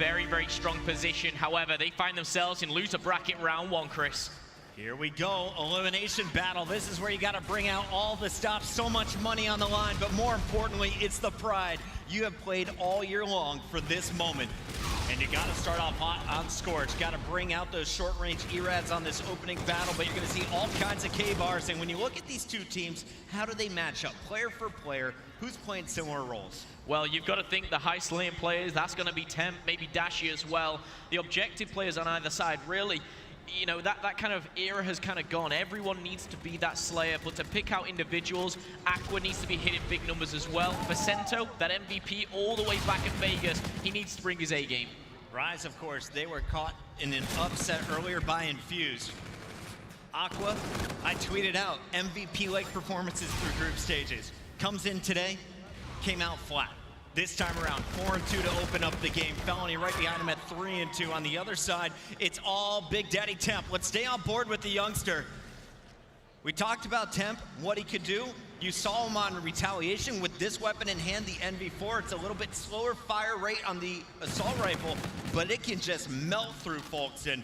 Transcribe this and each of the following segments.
very, very strong position. However, they find themselves in loser bracket round 1, Chris. Here we go, elimination battle. This is where you gotta bring out all the stops, so much money on the line, but more importantly, it's the pride. You have played all year long for this moment. And you gotta start off hot on Scorch. Gotta bring out those short-range E-Rads on this opening battle, but you're gonna see all kinds of K-Bars. And when you look at these two teams, how do they match up? Player for player, who's playing similar roles? Well, you've got to think the high slaying players, that's gonna be Temp, maybe Dashi as well. The objective players on either side, really, you know, that kind of era has kind of gone. Everyone needs to be that Slayer, but to pick out individuals, Aqua needs to be hitting big numbers as well. Vicento, that MVP all the way back in Vegas, he needs to bring his A game. Rise, of course, they were caught in an upset earlier by Infused. Aqua, I tweeted out, MVP-like performances through group stages. Comes in today, came out flat. This time around, 4-2 to open up the game. Felony right behind him at 3-2. On the other side, it's all Big Daddy Temp. Let's stay on board with the youngster. We talked about Temp, what he could do. You saw him on retaliation with this weapon in hand, the NV4. It's a little bit slower fire rate on the assault rifle, but it can just melt through folks. And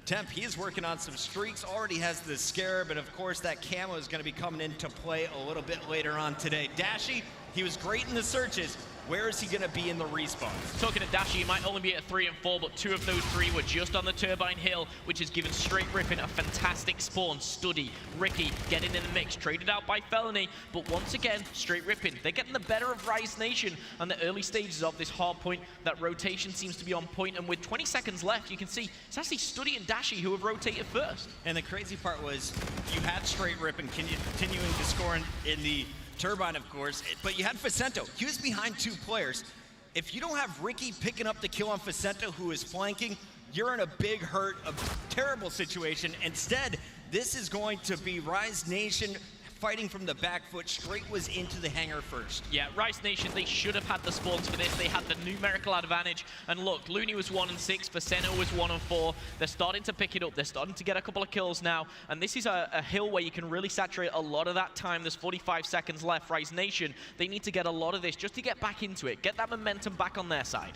Temp, he is working on some streaks, already has the Scarab, and of course that camo is gonna be coming into play a little bit later on today. Dashi, he was great in the searches. Where is he gonna be in the respawn? Talking to Dashi, he might only be at 3 and 4, but 2 of those 3 were just on the Turbine Hill, which has given Str8 Rippen a fantastic spawn. Study, Ricky getting in the mix, traded out by Felony, but once again, Str8 Rippen, they're getting the better of Rise Nation on the early stages of this hardpoint. That rotation seems to be on point, and with 20 seconds left, you can see it's actually Study and Dashi who have rotated first. And the crazy part was, you had Str8 Rippen continuing to score in the Turbine, of course, but you had Vicento. He was behind 2 players. If you don't have Ricky picking up the kill on Vicento, who is flanking, you're in a big hurt, a terrible situation. Instead, this is going to be Rise Nation fighting from the back foot. Str8 was into the hangar first. Yeah, Rise Nation, they should have had the spawns for this. They had the numerical advantage. And look, Looney was 1 and 6, Vicento was 1 and 4. They're starting to pick it up. They're starting to get a couple of kills now. And this is a hill where you can really saturate a lot of that time. There's 45 seconds left. Rise Nation, they need to get a lot of this just to get back into it. Get that momentum back on their side.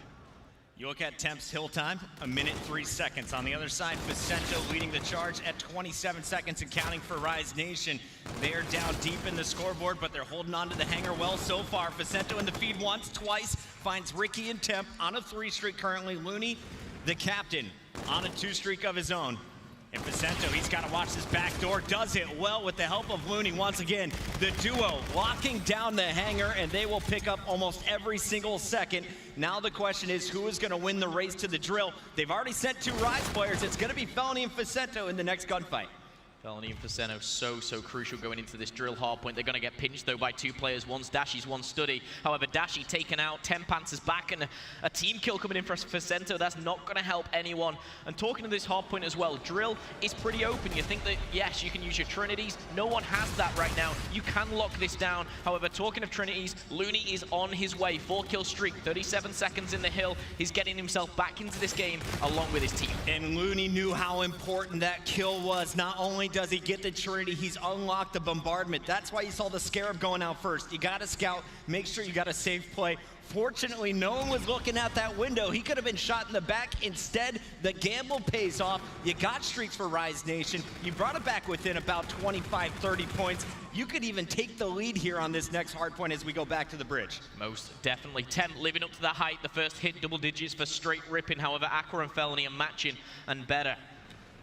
You look at Temp's hill time, 1:03. On the other side, Vicento leading the charge at 27 seconds and counting for Rise Nation. They are down deep in the scoreboard, but they're holding on to the hangar well so far. Vicento in the feed once, twice, finds Ricky and Temp on a 3 streak currently. Looney, the captain, on a 2 streak of his own. And Vicento, he's got to watch this back door, does it well with the help of Looney. Once again, the duo locking down the hangar, and they will pick up almost every single second. Now the question is, who is going to win the race to the drill? They've already sent 2 Rise players. It's going to be Felony and Vicento in the next gunfight. Felony and Vicento so crucial going into this drill hardpoint. They're going to get pinched though by 2 players. One's Dashi's, one's Study. However, Dashi taken out, Temp answers back, and a team kill coming in for Vicento. That's not going to help anyone. And talking to this hardpoint as well, drill is pretty open. You think that, yes, you can use your Trinities. No one has that right now. You can lock this down. However, talking of Trinities, Looney is on his way. 4-kill streak, 37 seconds in the hill. He's getting himself back into this game along with his team. And Looney knew how important that kill was. Not only does he get the Trinity, he's unlocked the bombardment. That's why you saw the Scarab going out first. You gotta scout, make sure you got a safe play. Fortunately, no one was looking out that window. He could have been shot in the back. Instead, the gamble pays off. You got streaks for Rise Nation. You brought it back within about 25, 30 points. You could even take the lead here on this next hardpoint as we go back to the bridge. Most definitely. Temp living up to that height. The first hit, double digits for Str8 Rippen. However, Aqua and Felony are matching and better.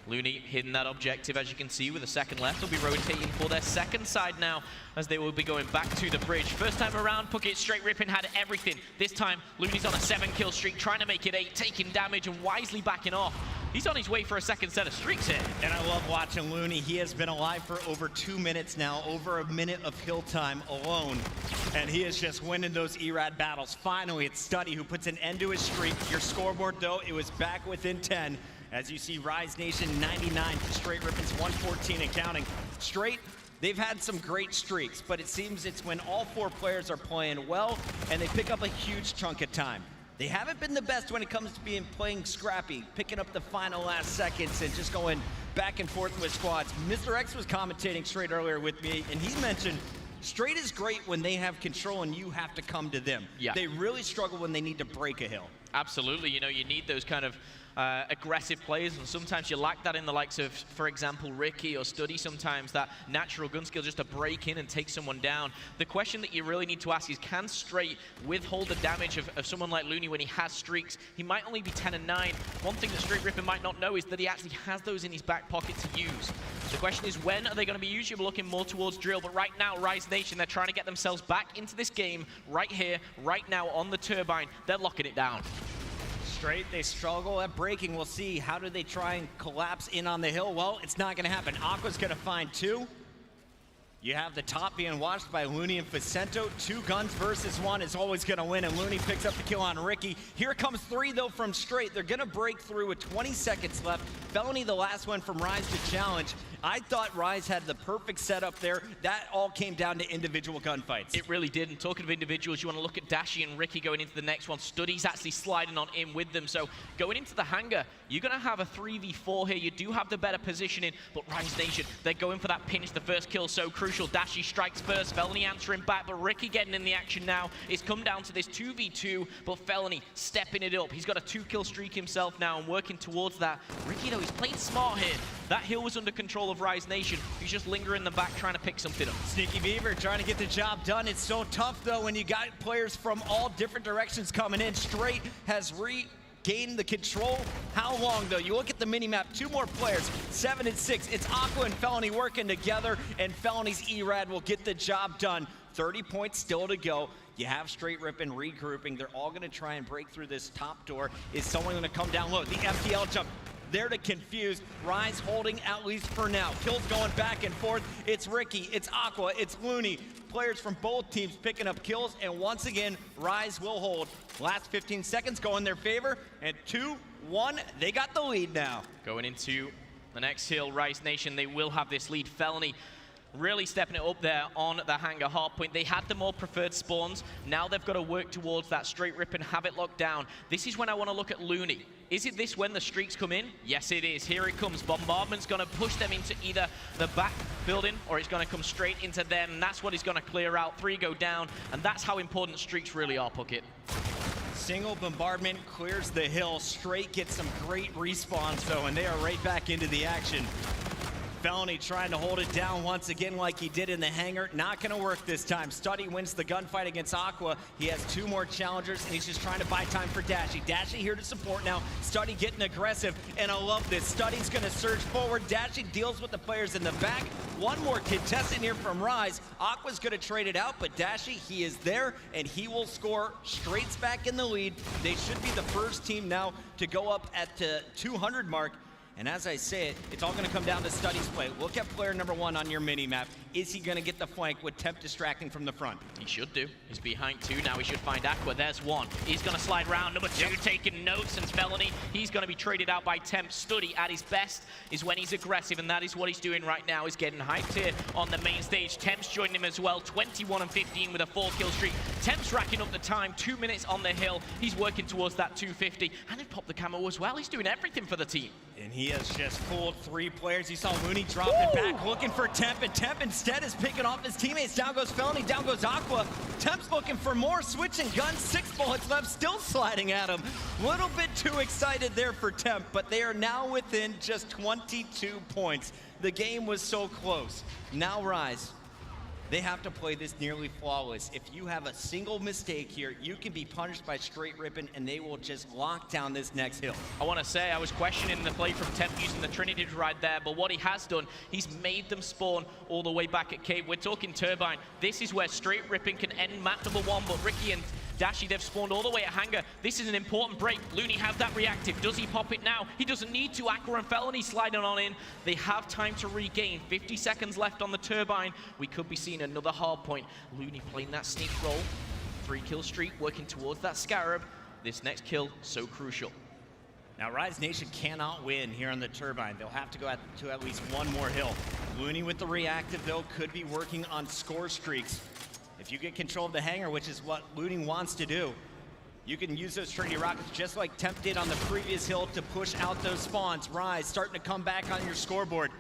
Looney hitting that objective, as you can see, with a second left. They'll be rotating for their second side now, as they will be going back to the bridge. First time around, Str8 Rippen had everything. This time, Looney's on a 7-kill streak, trying to make it 8, taking damage and wisely backing off. He's on his way for a second set of streaks here. And I love watching Looney. He has been alive for over 2 minutes now, over a minute of hill time alone. And he is just winning those ERAD battles. Finally, it's Study who puts an end to his streak. Your scoreboard, though, it was back within 10. As you see, Rise Nation 99 to Str8 Rippen's 114 and counting. Str8, they've had some great streaks, but it seems it's when all 4 players are playing well and they pick up a huge chunk of time. They haven't been the best when it comes to playing scrappy, picking up the final last seconds and just going back and forth with squads. Mr. X was commentating Str8 earlier with me, and he mentioned Str8 is great when they have control and you have to come to them. Yeah. They really struggle when they need to break a hill. Absolutely, you know, you need those kind of aggressive players, and sometimes you lack that in the likes of, for example, Ricky or Study. Sometimes that natural gun skill just to break in and take someone down. The question that you really need to ask is, can Str8 withhold the damage of someone like Looney when he has streaks? He might only be 10 and 9. One thing that Str8 Rippen might not know is that he actually has those in his back pocket to use. The question is, when are they going to be used? You're looking more towards Drill, but right now, Rise Nation, they're trying to get themselves back into this game right here, right now on the turbine. They're locking it down. Str8, they struggle at breaking. We'll see. How do they try and collapse in on the hill? Well, it's not going to happen. Aqua's going to find 2. You have the top being watched by Looney and Facento. 2 guns versus 1 is always going to win, and Looney picks up the kill on Ricky. Here comes 3, though, from Str8. They're going to break through with 20 seconds left. Felony, the last one from Rise to challenge. I thought Rise had the perfect setup there. That all came down to individual gunfights. It really did. And talking of individuals, you want to look at Dashi and Ricky going into the next one. Study's actually sliding on in with them. So going into the hangar, you're going to have a 3v4 here. You do have the better positioning, but Rise Nation, they're going for that pinch. The first kill so crucial. Dashi strikes first. Felony answering back, but Ricky getting in the action now. It's come down to this 2v2, but Felony stepping it up. He's got a 2-kill streak himself now and working towards that. Ricky, though, he's playing smart here. That hill was under control of Rise Nation. He's just lingering in the back trying to pick something up. Sneaky Beaver trying to get the job done. It's so tough, though, when you got players from all different directions coming in. Str8 has regained the control. How long, though? You look at the mini-map, 2 more players, 7 and 6. It's Aqua and Felony working together, and Felony's E-Rad will get the job done. 30 points still to go. You have Str8 Rippen regrouping. They're all going to try and break through this top door. Is someone going to come down low? The FTL jump. There to confuse. Rise holding at least for now. Kills going back and forth. It's Ricky, it's Aqua, it's Looney. Players from both teams picking up kills, and once again, Rise will hold. Last 15 seconds go in their favor, and 2-1, they got the lead now. Going into the next hill, Rise Nation, they will have this lead. Felony really stepping it up there on the hangar hardpoint. They had the more preferred spawns. Now they've got to work towards that. Str8 Rippen have it locked down. This is when I want to look at Looney. Is it this when the streaks come in? Yes, it is. Here it comes. Bombardment's going to push them into either the back building or it's going to come straight into them. And that's what he's going to clear out. 3 go down. And that's how important streaks really are, Puckett. Single bombardment clears the hill. Str8 gets some great respawns, though, and they are right back into the action. Felony trying to hold it down once again like he did in the hangar. Not going to work this time. Study wins the gunfight against Aqua. He has 2 more challengers, and he's just trying to buy time for Dashi. Dashi here to support now. Study getting aggressive, and I love this. Study's going to surge forward. Dashi deals with the players in the back. 1 more contestant here from Rise. Aqua's going to trade it out, but Dashi, he is there, and he will score. Str8's back in the lead. They should be the first team now to go up at the 200 mark. And as I say it, it's all going to come down to Study's play. Look at player number 1 on your mini-map. Is he going to get the flank with Temp distracting from the front? He should do. He's behind 2. Now he should find Aqua. There's 1. He's going to slide round. Number 2 taking notes, and Felony, he's going to be traded out by Temp. Study at his best is when he's aggressive, and that is what he's doing right now. He's getting hyped here on the main stage. Temp's joining him as well. 21 and 15 with a 4-kill streak. Temp's racking up the time. 2 minutes on the hill. He's working towards that 250, and they've popped the camo as well. He's doing everything for the team. And he has just fooled 3 players. You saw Looney drop it back, looking for Temp, and Temp instead is picking off his teammates. Down goes Felony, down goes Aqua. Temp's looking for more, switching guns, 6 bullets left, still sliding at him. Little bit too excited there for Temp, but they are now within just 22 points. The game was so close. Now Rise, they have to play this nearly flawless. If you have a single mistake here, you can be punished by Str8 Rippen, and they will just lock down this next hill. I want to say I was questioning the play from Temp using the Trinity right there, but what he has done, he's made them spawn all the way back at Cave. We're talking Turbine. This is where Str8 Rippen can end map number 1, but Ricky and Dashi, they've spawned all the way at hangar. This is an important break. Looney have that reactive. Does he pop it now? He doesn't need to. Aqua and Felony sliding on in. They have time to regain. 50 seconds left on the turbine. We could be seeing another hard point. Looney playing that sneak roll. 3-kill streak, working towards that Scarab. This next kill, so crucial. Now, Rise Nation cannot win here on the turbine. They'll have to go to at least 1 more hill. Looney with the reactive, though, could be working on score streaks. If you get control of the hangar, which is what Looney wants to do, you can use those Trinity rockets just like Temp did on the previous hill to push out those spawns. Rise starting to come back on your scoreboard.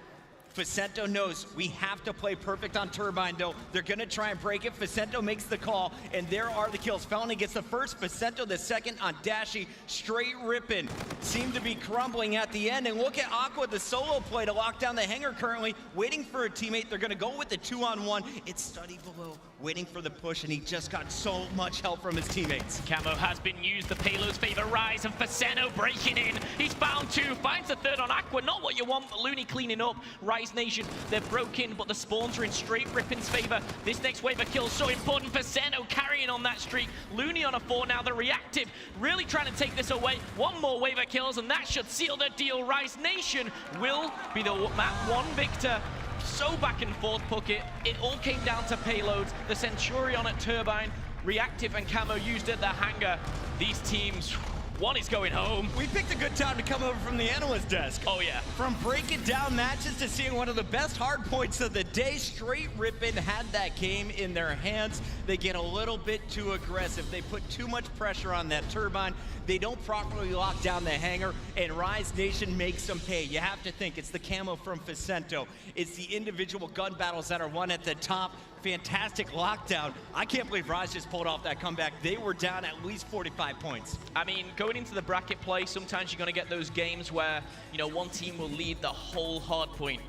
Facento knows we have to play perfect on Turbine, though. They're going to try and break it. Facento makes the call, and there are the kills. Felony gets the first, Facento the second on Dashy. Str8 Rippen seem to be crumbling at the end. And look at Aqua, the solo play to lock down the hangar currently, waiting for a teammate. They're going to go with the 2-on-1. It's Study below, waiting for the push, and he just got so much help from his teammates. Camo has been used, the payloads favor Rise, and Facento breaking in. He's found two, finds the third on Aqua. Not what you want, but Looney cleaning up. Rise Nation, they're broken, but the spawns are in Str8 Rippen's favor. This next wave of kills so important. Facento carrying on that streak. Looney on a 4 now, the reactive, really trying to take this away. One more wave of kills, and that should seal the deal. Rise Nation will be the map 1 victor. So back and forth, Puckett. It all came down to payloads. The Centurion at Turbine, reactive and Camo used at the hangar. These teams, one is going home. We picked a good time to come over from the analyst desk. Oh yeah. From breaking down matches to seeing one of the best hard points of the day, Str8 Rippen had that game in their hands. They get a little bit too aggressive. They put too much pressure on that Turbine. They don't properly lock down the hangar, and Rise Nation makes them pay. You have to think it's the camo from Facento. It's the individual gun battles that are won at the top. Fantastic lockdown. I can't believe Rise just pulled off that comeback. They were down at least 45 points. I mean, going into the bracket play, sometimes you're going to get those games where, you know, one team will lead the whole hard point.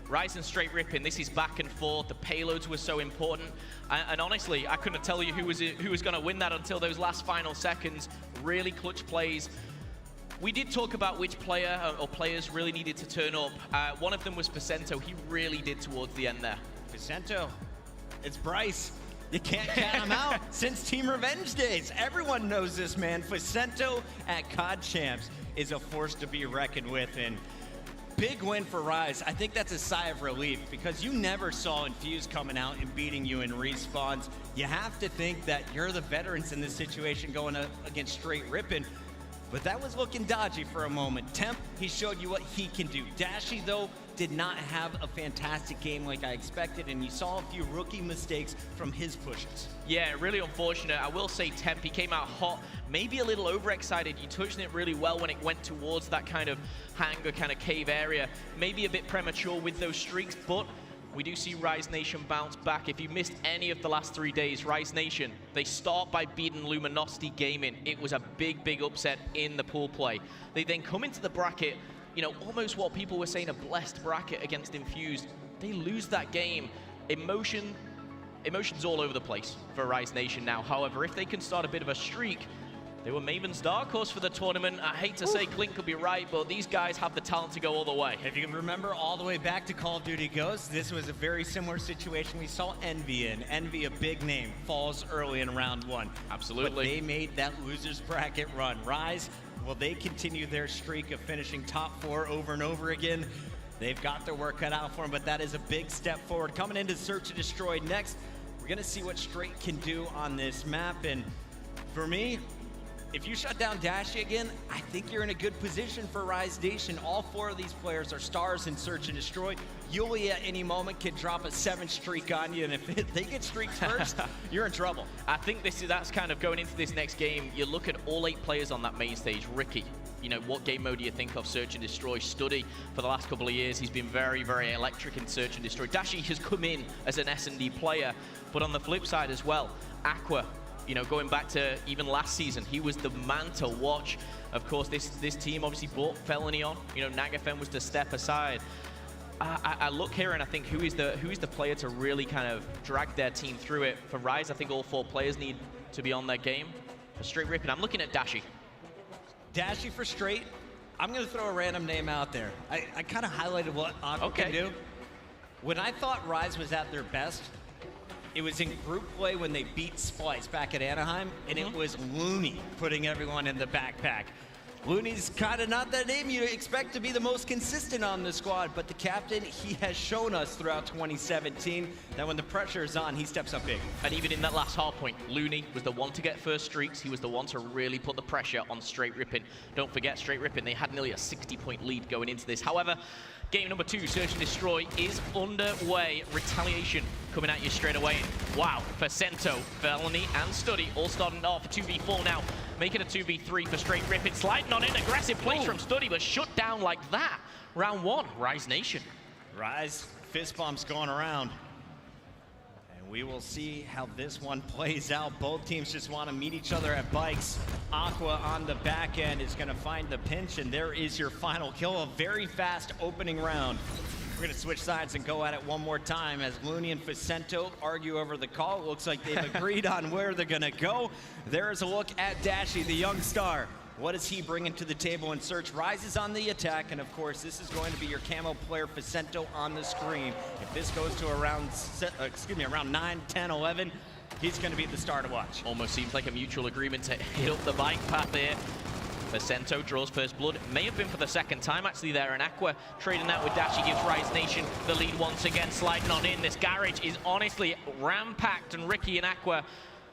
Rise and Str8 Rippen, this is back and forth. The payloads were so important. And honestly, I couldn't tell you who was going to win that until those last final seconds. Really clutch plays. We did talk about which player or players really needed to turn up. One of them was Facento. He really did towards the end there. Facento, it's Bryce. You can't count him out since Team Revenge days. Everyone knows this man. Facento at COD Champs is a force to be reckoned with. And big win for Rise. I think that's a sigh of relief because you never saw Infuse coming out and beating you in respawns. You have to think that you're the veterans in this situation going against Str8 Rippen. But that was looking dodgy for a moment. Temp, he showed you what he can do. Dashy, though, did not have a fantastic game like I expected, and you saw a few rookie mistakes from his pushes. Yeah, really unfortunate. I will say Temp, he came out hot, maybe a little overexcited. You touched it really well when it went towards that kind of hangar, kind of cave area. Maybe a bit premature with those streaks, but we do see Rise Nation bounce back. If you missed any of the last 3 days, Rise Nation, they start by beating Luminosity Gaming. It was a big, big upset in the pool play. They then come into the bracket, you know, almost what people were saying, a blessed bracket against Infused. They lose that game. Emotion's all over the place for Rise Nation now. However, if they can start a bit of a streak, they were Maven's dark horse for the tournament. I hate to say Clint could be right, but these guys have the talent to go all the way. If you can remember all the way back to Call of Duty Ghosts, this was a very similar situation we saw Envy in. Envy, a big name, falls early in round 1. Absolutely. But they made that loser's bracket run. Rise, will they continue their streak of finishing top 4 over and over again? They've got their work cut out for them, but that is a big step forward. Coming into Search and Destroy next, we're gonna see what Str8 can do on this map. And for me, if you shut down Dashy again, I think you're in a good position for Rise Nation. All 4 of these players are stars in Search and Destroy. Yuli at any moment can drop a 7 streak on you, and if they get streaked first, you're in trouble. I think that's kind of going into this next game. You look at all 8 players on that main stage. Ricky, you know, what game mode do you think of Search and Destroy? Study, for the last couple of years, he's been very, very electric in Search and Destroy. Dashy has come in as an S&D player, but on the flip side as well, Aqua, you know, going back to even last season, he was the man to watch. Of course, this team obviously brought Felony on. You know, Nagafen was to step aside. I look here and I think who is the player to really kind of drag their team through it. For Rise, I think all 4 players need to be on their game. For Str8 Rippen, I'm looking at Dashy. Dashy for Str8. I'm going to throw a random name out there. I kind of highlighted what Aqua can do. When I thought Rise was at their best, it was in group play when they beat Splice back at Anaheim, and it was Looney putting everyone in the backpack. Looney's kind of not that name you expect to be the most consistent on the squad, but the captain, he has shown us throughout 2017 that when the pressure is on, he steps up big. And even in that last hard point, Looney was the one to get first streaks. He was the one to really put the pressure on Str8 Rippen. Don't forget, Str8 Rippen, they had nearly a 60-point lead going into this. However, game number 2, Search and Destroy, is underway. Retaliation coming at you straight away. Wow, Facento, Felony, and Study all starting off 2v4 now. Make it a 2v3 for Str8 Rippen. Sliding on in, aggressive plays from Study, but shut down like that. Round 1, Rise Nation. Rise, fist bumps going around. And we will see how this one plays out. Both teams just want to meet each other at bikes. Aqua on the back end is going to find the pinch, and there is your final kill. A very fast opening round. We're going to switch sides and go at it one more time as Looney and Facento argue over the call. It looks like they've agreed on where they're going to go. There is a look at Dashy, the young star. What is he bringing to the table in search? Rises on the attack, and of course, this is going to be your camo player, Facento, on the screen. If this goes to around 9, 10, 11, he's going to be the star to watch. Almost seems like a mutual agreement to hit up the bike path here. Facento draws first blood. May have been for the second time actually there, and Aqua trading that with Dashy gives Rise Nation the lead once again, sliding on in. This garage is honestly ram-packed, and Ricky and Aqua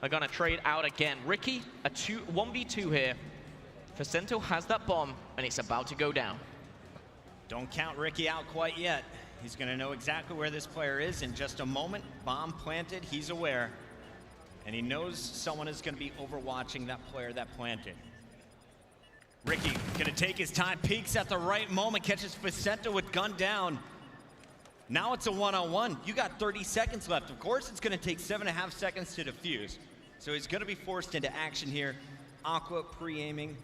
are going to trade out again. Ricky, a 1v2 here. Facento has that bomb, and it's about to go down. Don't count Ricky out quite yet. He's going to know exactly where this player is in just a moment. Bomb planted, he's aware. And he knows someone is going to be overwatching that player that planted. Ricky gonna take his time, peeks at the right moment, catches Facento with gun down. Now it's a one-on-one. You got 30 seconds left. Of course, it's gonna take 7.5 seconds to defuse. So he's gonna be forced into action here. Aqua pre-aiming,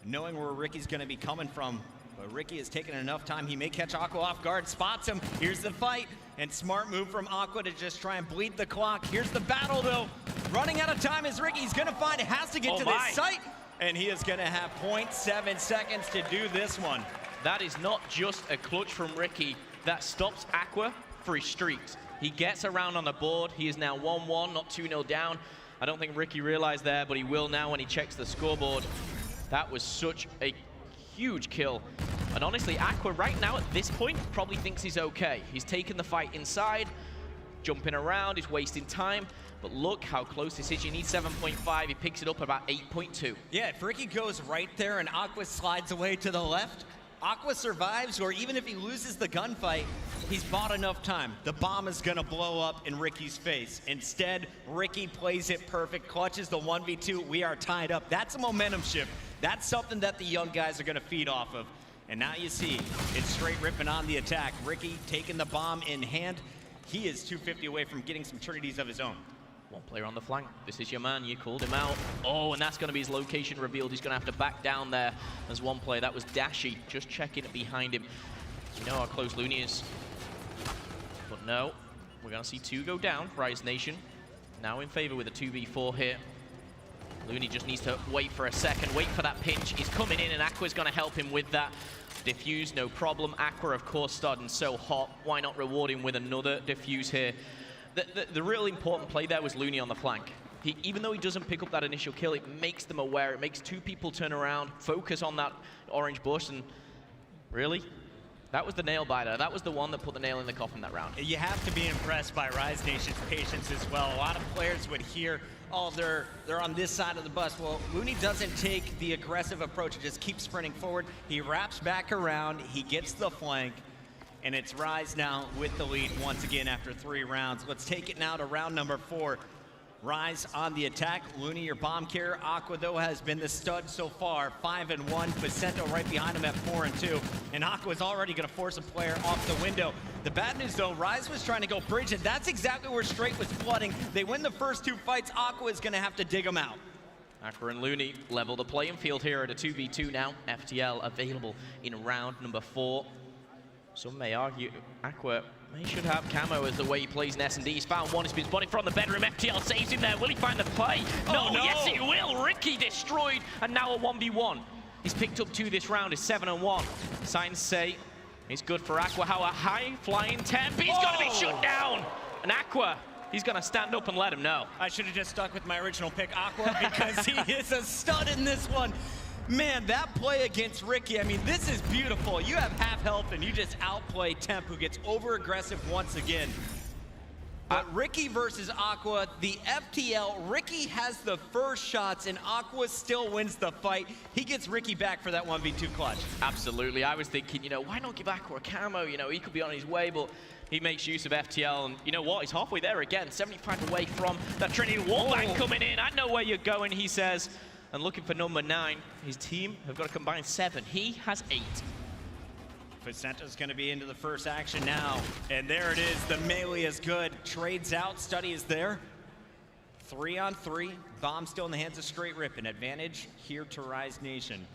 knowing where Ricky's gonna be coming from. But Ricky has taken enough time. He may catch Aqua off guard, spots him. Here's the fight, and smart move from Aqua to just try and bleed the clock. Here's the battle though. Running out of time is Ricky. He's gonna find it, has to get to this site. And he is going to have 0.7 seconds to do this one. That is not just a clutch from Ricky. That stops Aqua for his streaks. He gets around on the board. He is now 1-1, not 2-0 down. I don't think Ricky realized there, but he will now when he checks the scoreboard. That was such a huge kill. And honestly, Aqua right now at this point probably thinks he's okay. He's taken the fight inside, jumping around, he's wasting time. But look how close this is. You need 7.5. He picks it up about 8.2. Yeah, if Ricky goes right there and Aqua slides away to the left, Aqua survives, or even if he loses the gunfight, he's bought enough time. The bomb is gonna blow up in Ricky's face. Instead, Ricky plays it perfect, clutches the 1v2. We are tied up. That's a momentum shift. That's something that the young guys are gonna feed off of. And now you see, it's Str8 Rippen on the attack. Ricky taking the bomb in hand. He is 250 away from getting some trinities of his own. One player on the flank. This is your man. You called him out. Oh, and that's going to be his location revealed. He's going to have to back down there as one player. That was Dashy, just checking it behind him. You know how close Looney is. But no, we're going to see two go down. Rise Nation now in favor with a 2v4 here. Looney just needs to wait for a second, wait for that pinch. He's coming in, and Aqua's going to help him with that. Diffuse, no problem. Aqua, of course, starting so hot. Why not reward him with another diffuse here? The real important play there was Looney on the flank. Even though he doesn't pick up that initial kill, it makes them aware. It makes two people turn around, focus on that orange bush, and really, that was the nail biter. That was the one that put the nail in the coffin that round. You have to be impressed by Rise Nation's patience as well. A lot of players would hear, oh, they're on this side of the bus. Well, Looney doesn't take the aggressive approach and just keep sprinting forward. He wraps back around, he gets the flank, and it's Rise now with the lead once again after 3 rounds. Let's take it now to round number 4. Rise on the attack. Looney, your bomb carrier. Aqua, though, has been the stud so far. 5-1. Facento right behind him at 4-2. And Aqua's already going to force a player off the window. The bad news, though, Rise was trying to go bridge, and that's exactly where Str8 was flooding. They win the first 2 fights. Aqua is going to have to dig them out. Aqua and Looney level the playing field here at a 2v2 now. FTL available in round number 4. Some may argue Aqua may should have camo as the way he plays in S&D. He's found one, he's been spotted from the bedroom. FTL saves him there. Will he find the play? No, yes he will. Ricky destroyed, and now a 1v1. He's picked up 2 this round. It's 7-1. Signs say it's good for Aqua. How a high-flying temp. He's going to be shut down. And Aqua, he's going to stand up and let him know. I should have just stuck with my original pick, Aqua, because he is a stud in this one. Man, that play against Ricky, I mean, this is beautiful. You have half health and you just outplay Temp, who gets over-aggressive once again. But Ricky versus Aqua, the FTL, Ricky has the first shots and Aqua still wins the fight. He gets Ricky back for that 1v2 clutch. Absolutely. I was thinking, you know, why not give Aqua a camo? You know, he could be on his way, but he makes use of FTL, and you know what? He's halfway there again, 75 away from that Trinity wallbang coming in. I know where you're going, he says. And looking for number 9, his team have got a combined 7. He has 8. Facento's going to be into the first action now. And there it is. The melee is good. Trades out. Study is there. 3-on-3. Bomb still in the hands of Str8 Rippen. Advantage here to Rise Nation,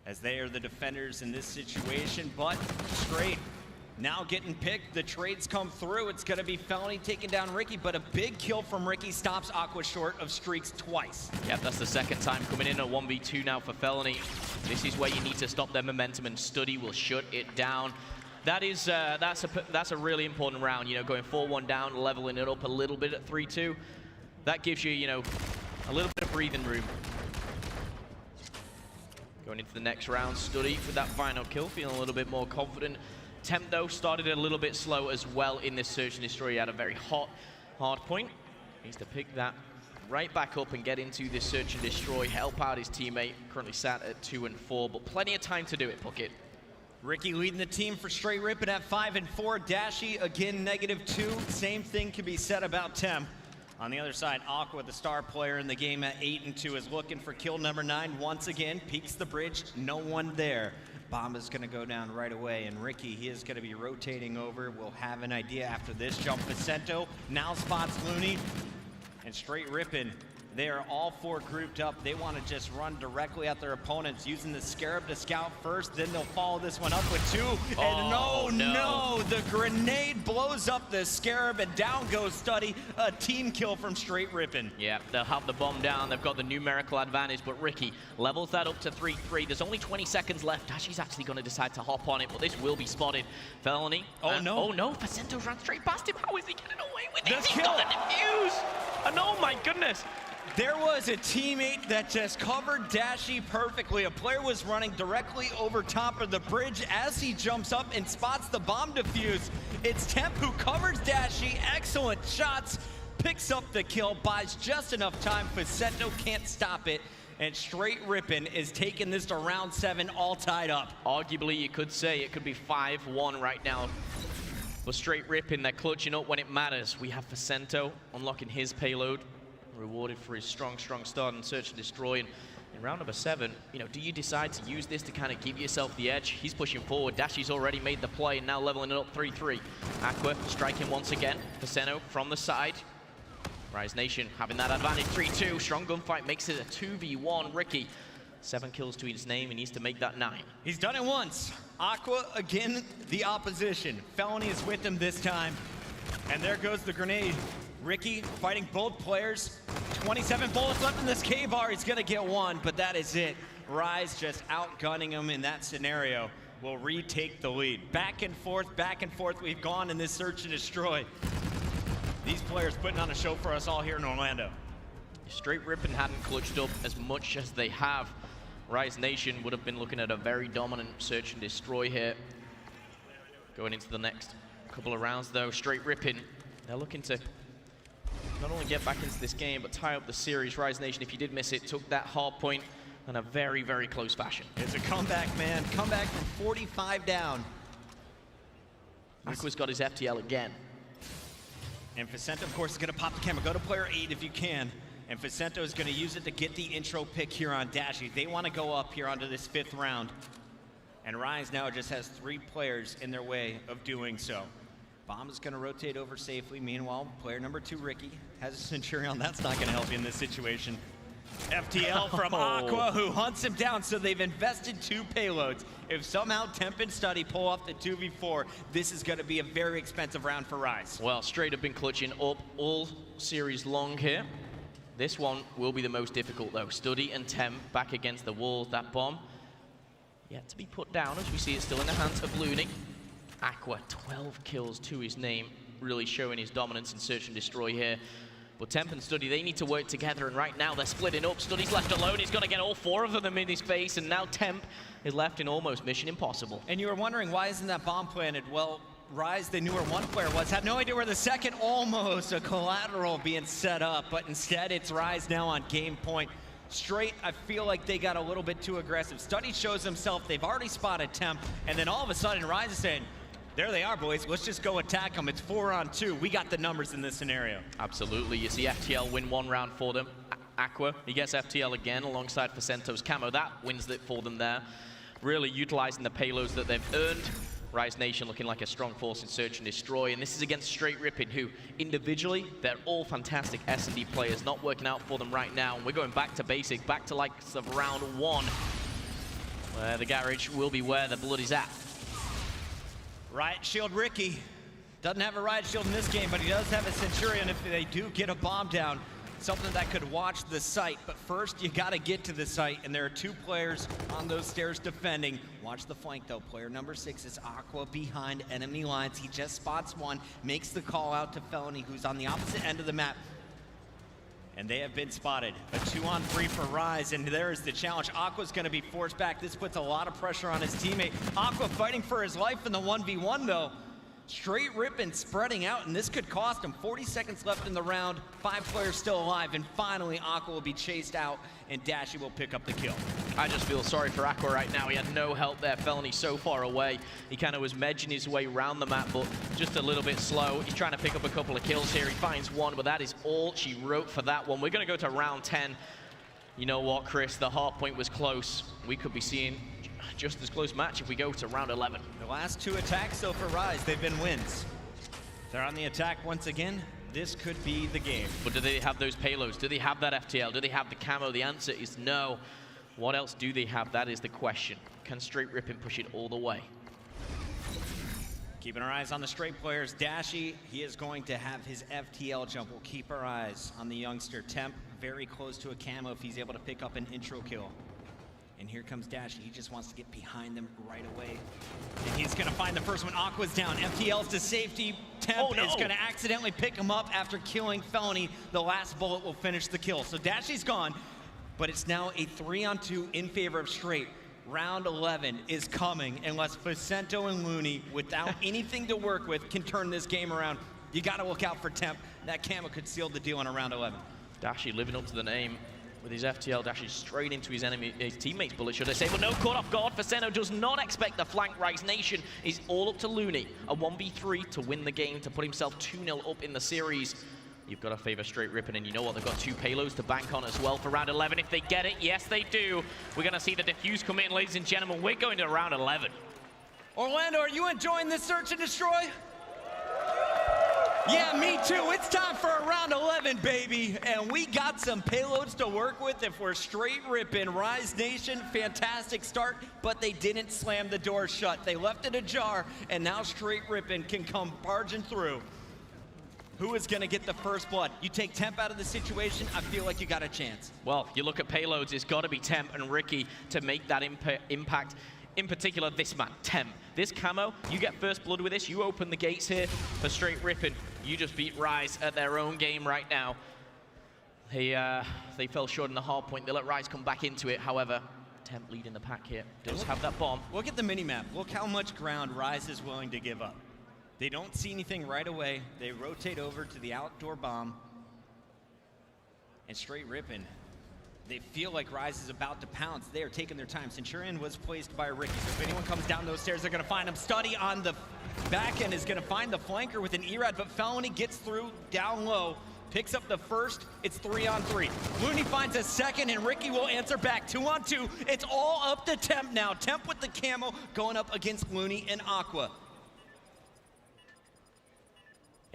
as they are the defenders in this situation. But Str8 now getting picked. The trades come through. It's going to be Felony taking down Ricky, but a big kill from Ricky stops Aqua short of Streaks twice. Yeah, that's the second time coming in. A 1v2 now for Felony. This is where you need to stop their momentum, and Study will shut it down. That is that's a really important round. You know, going 4-1 down, leveling it up a little bit at 3-2. That gives you, you know, a little bit of breathing room. Going into the next round, Study with that final kill, feeling a little bit more confident. Temp, though, started a little bit slow as well in this Search and Destroy. He had a very hot hard point. Needs to pick that right back up and get into this Search and Destroy, help out his teammate, currently sat at 2 and 4, but plenty of time to do it, Puckett. Ricky leading the team for Str8 Rippen at 5 and 4. Dashy, again, -2. Same thing can be said about Temp. On the other side, Aqua, the star player in the game at 8 and 2, is looking for kill number 9 once again. Peeks the bridge, no one there. Bomb is going to go down right away, and Ricky, he is going to be rotating over. We'll have an idea after this jump. Facento now spots Looney, and Str8 Rippen, they are all 4 grouped up. They want to just run directly at their opponents, using the Scarab to scout first, then they'll follow this one up with 2. And no, the grenade blows up the Scarab, and down goes Study. A team kill from Str8 Rippen. Yeah, they'll have the bomb down. They've got the numerical advantage, but Ricky levels that up to 3-3. There's only 20 seconds left. Dashy's actually going to decide to hop on it, but this will be spotted. Felony. Oh, no. Oh, no. Facento ran straight past him. How is he getting away with The it? He's kill. got the defuse. And oh, my goodness. There was a teammate that just covered Dashy perfectly. A player was running directly over top of the bridge as he jumps up and spots the bomb defuse. It's Temp who covers Dashy. Excellent shots. Picks up the kill, buys just enough time. Facento can't stop it. And Str8 Rippen is taking this to round 7 all tied up. Arguably, you could say it could be 5-1 right now. But Str8 Rippen, they're clutching up when it matters. We have Facento unlocking his payload, rewarded for his strong start and Search and Destroy. And in round number 7, you know, do you decide to use this to kind of give yourself the edge? He's pushing forward. Dashy's already made the play and now leveling it up 3-3. Aqua striking once again. Facento from the side. Rise Nation having that advantage, 3-2. Strong gunfight makes it a 2v1. Ricky, 7 kills to his name. He needs to make that 9. He's done it once. Aqua, again, the opposition. Felony is with him this time. And there goes the grenade. Ricky fighting both players. 27 bullets left in this K-bar. He's going to get 1, but that is it. Rise just outgunning him in that scenario will retake the lead. Back and forth we've gone in this Search and Destroy. These players putting on a show for us all here in Orlando. If Str8 Rippen hadn't clutched up as much as they have, Rise Nation would have been looking at a very dominant Search and Destroy here. Going into the next couple of rounds, though, Str8 Rippen, they're looking to not only get back into this game, but tie up the series. Rise Nation, if you did miss it, took that hard point in a very, very close fashion. It's a comeback, man. Comeback from 45 down. Aqua's got his FTL again. And Facento, of course, is going to pop the camera. Go to player 8 if you can. And Facento is going to use it to get the intro pick here on Dashy. They want to go up here onto this 5th round. And Rise now just has 3 players in their way of doing so. Bomb is going to rotate over safely. Meanwhile, player number 2, Ricky, has a Centurion. That's not going to help you in this situation. FTL from Aqua, who hunts him down. So they've invested 2 payloads. If somehow Temp and Study pull off the 2v4, this is going to be a very expensive round for Rise. Well, Str8 have been clutching up all series long here. This one will be the most difficult, though. Study and Temp back against the walls. That bomb yet to be put down, as we see it still in the hands of Looney. Aqua, 12 kills to his name, really showing his dominance in Search and Destroy here. But Temp and Study, they need to work together, and right now they're splitting up. Study's left alone. He's going to get all 4 of them in his face, and now Temp is left in almost mission impossible. And you were wondering, why isn't that bomb planted? Well, Rise, they knew where 1 player was, had no idea where the second, almost a collateral being set up, but instead it's Rise now on game point. Str8, I feel like they got a little bit too aggressive. Study shows himself, they've already spotted Temp, and then all of a sudden Rise is saying, there they are, boys. Let's just go attack them. It's 4-on-2. We got the numbers in this scenario. Absolutely. You see FTL win 1 round for them. Aqua, he gets FTL again alongside Facento's camo. That wins it for them there. really utilizing the payloads that they've earned. Rise Nation looking like a strong force in search and destroy, and this is against Str8 Rippen, who individually, they're all fantastic S&D players, not working out for them right now. And we're going back to basic, back to likes of round 1, where the garage will be where the blood is at. Riot Shield Ricky doesn't have a Riot Shield in this game, but he does have a Centurion if they do get a bomb down. Something that could watch the site, but first you gotta get to the site, and there are 2 players on those stairs defending. Watch the flank though. Player number 6 is Aqua behind enemy lines. He just spots one, makes the call out to Felony, who's on the opposite end of the map. And they have been spotted. A 2-on-3 for Rise, and there is the challenge. Aqua's gonna be forced back. This puts a lot of pressure on his teammate. Aqua fighting for his life in the 1v1 though. Str8 Rippen spreading out, and this could cost him. 40 seconds left in the round, 5 players still alive, and finally Aqua will be chased out, and Dashy will pick up the kill. I just feel sorry for Aqua right now. He had no help there. Felony so far away. He kind of was medging his way around the map, but just a little bit slow. He's trying to pick up a couple of kills here. He finds one, but that is all she wrote for that one. We're going to go to round 10. You know what, Chris? The Hardpoint was close. We could be seeing just as close match if we go to round 11. The last 2 attacks though for Rise, they've been wins. They're on the attack once again. This could be the game. But do they have those payloads? Do they have that FTL? Do they have the camo? The answer is no. What else do they have? That is the question. Can Str8 Rippen push it all the way? Keeping our eyes on the Str8 players. Dashy, he is going to have his FTL jump. We'll keep our eyes on the youngster. Temp, very close to a camo if he's able to pick up an intro kill. And here comes Dashy. He just wants to get behind them right away. And he's going to find the first one. Aqua's down. FTL's to safety. Temp is going to accidentally pick him up after killing Felony. The last bullet will finish the kill. So Dashy's gone, but it's now a 3-on-2 in favor of Str8. Round 11 is coming unless Vicento and Looney, without anything to work with, can turn this game around. You got to look out for Temp. That camo could seal the deal in a round 11. Dashy living up to the name. With his FTL dashing straight into his teammate's bullet, should I say, but no, caught off guard. Vicento does not expect the flank. Rise Nation is all up to Looney. A 1v3 to win the game, to put himself 2-0 up in the series. You've got to favor Str8 Rippen, and you know what? They've got 2 payloads to bank on as well for round 11. If they get it, yes, they do. We're going to see the defuse come in, ladies and gentlemen. We're going to round 11. Orlando, are you enjoying this search and destroy? Yeah, me too. It's time for a round 11, baby. And we got some payloads to work with if we're Str8 Rippen. Rise Nation, fantastic start, but they didn't slam the door shut. They left it ajar, and now Str8 Rippen can come barging through. Who is going to get the first blood? You take Temp out of the situation, I feel like you got a chance. Well, you look at payloads, it's got to be Temp and Ricky to make that impact. In particular, this man, Temp. This camo, you get first blood with this, you open the gates here for Str8 Rippen. You just beat Rise at their own game right now. They fell short in the hard point. They let Rise come back into it. However, Temp leading the pack here. Does have that bomb. Look at the minimap. Look how much ground Rise is willing to give up. They don't see anything right away. They rotate over to the outdoor bomb. And Str8 Rippen, they feel like Rise is about to pounce. They are taking their time. Centurion was placed by Ricky. So if anyone comes down those stairs, they're going to find him. Study on the back end is going to find the flanker with an E-Rad, but Felony gets through down low, picks up the first. It's 3-on-3. Looney finds a second, and Ricky will answer back. 2-on-2. It's all up to Temp now. Temp with the camo going up against Looney and Aqua.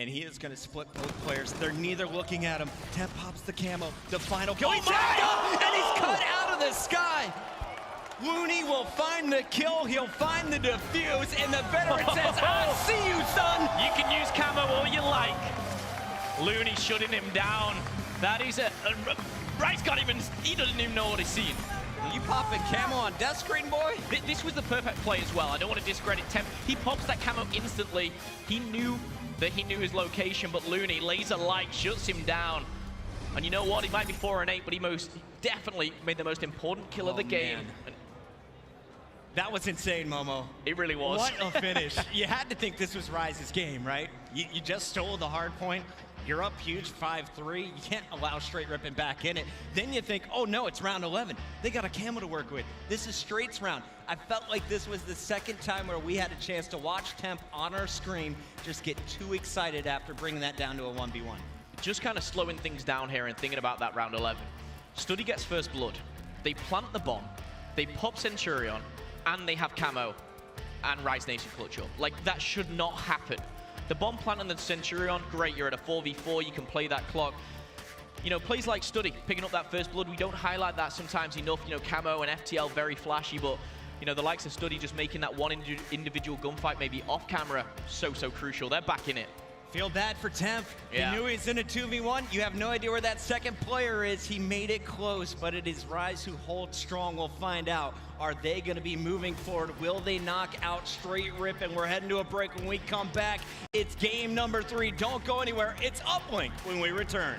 And he is going to split both players. They're neither looking at him. Temp pops the camo. The final kill. He's and he's cut out of the sky. Looney will find the kill. He'll find the defuse. And the veteran says, I see you, son. You can use camo all you like. Looney shutting him down. That is Rise can't even, he doesn't even know what he's seen. You popping camo on death screen, boy? This was the perfect play as well. I don't want to discredit Temp. He pops that camo instantly. He knew his location, but Looney, laser light, shuts him down. And you know what? He might be 4-8, but he most definitely made the most important kill of the game. That was insane, Momo. It really was. What a finish. You had to think this was Rise's game, right? You just stole the hard point. You're up huge, 5-3. You can't allow Str8 Rippen back in it. Then you think, oh no, it's round 11. They got a camo to work with. This is Str8's round. I felt like this was the second time where we had a chance to watch Temp on our screen just get too excited after bringing that down to a 1v1. Just kind of slowing things down here and thinking about that round 11. Study gets first blood. They plant the bomb. They pop Centurion. and they have Camo and Rise Nation clutch up. Like, that should not happen. The bomb plant and the Centurion, great, you're at a 4v4, you can play that clock. You know, plays like Study, picking up that first blood, we don't highlight that sometimes enough. You know, Camo and FTL, very flashy, but, you know, the likes of Study just making that one individual gunfight maybe off camera, so crucial. They're back in it. Feel bad for Temp. Yeah. He knew he was in a 2v1. You have no idea where that second player is. He made it close, but it is Rise who holds strong. We'll find out. Are they going to be moving forward? Will they knock out Str8 Rippen? We're heading to a break. When we come back, it's game number 3. Don't go anywhere. It's Uplink when we return.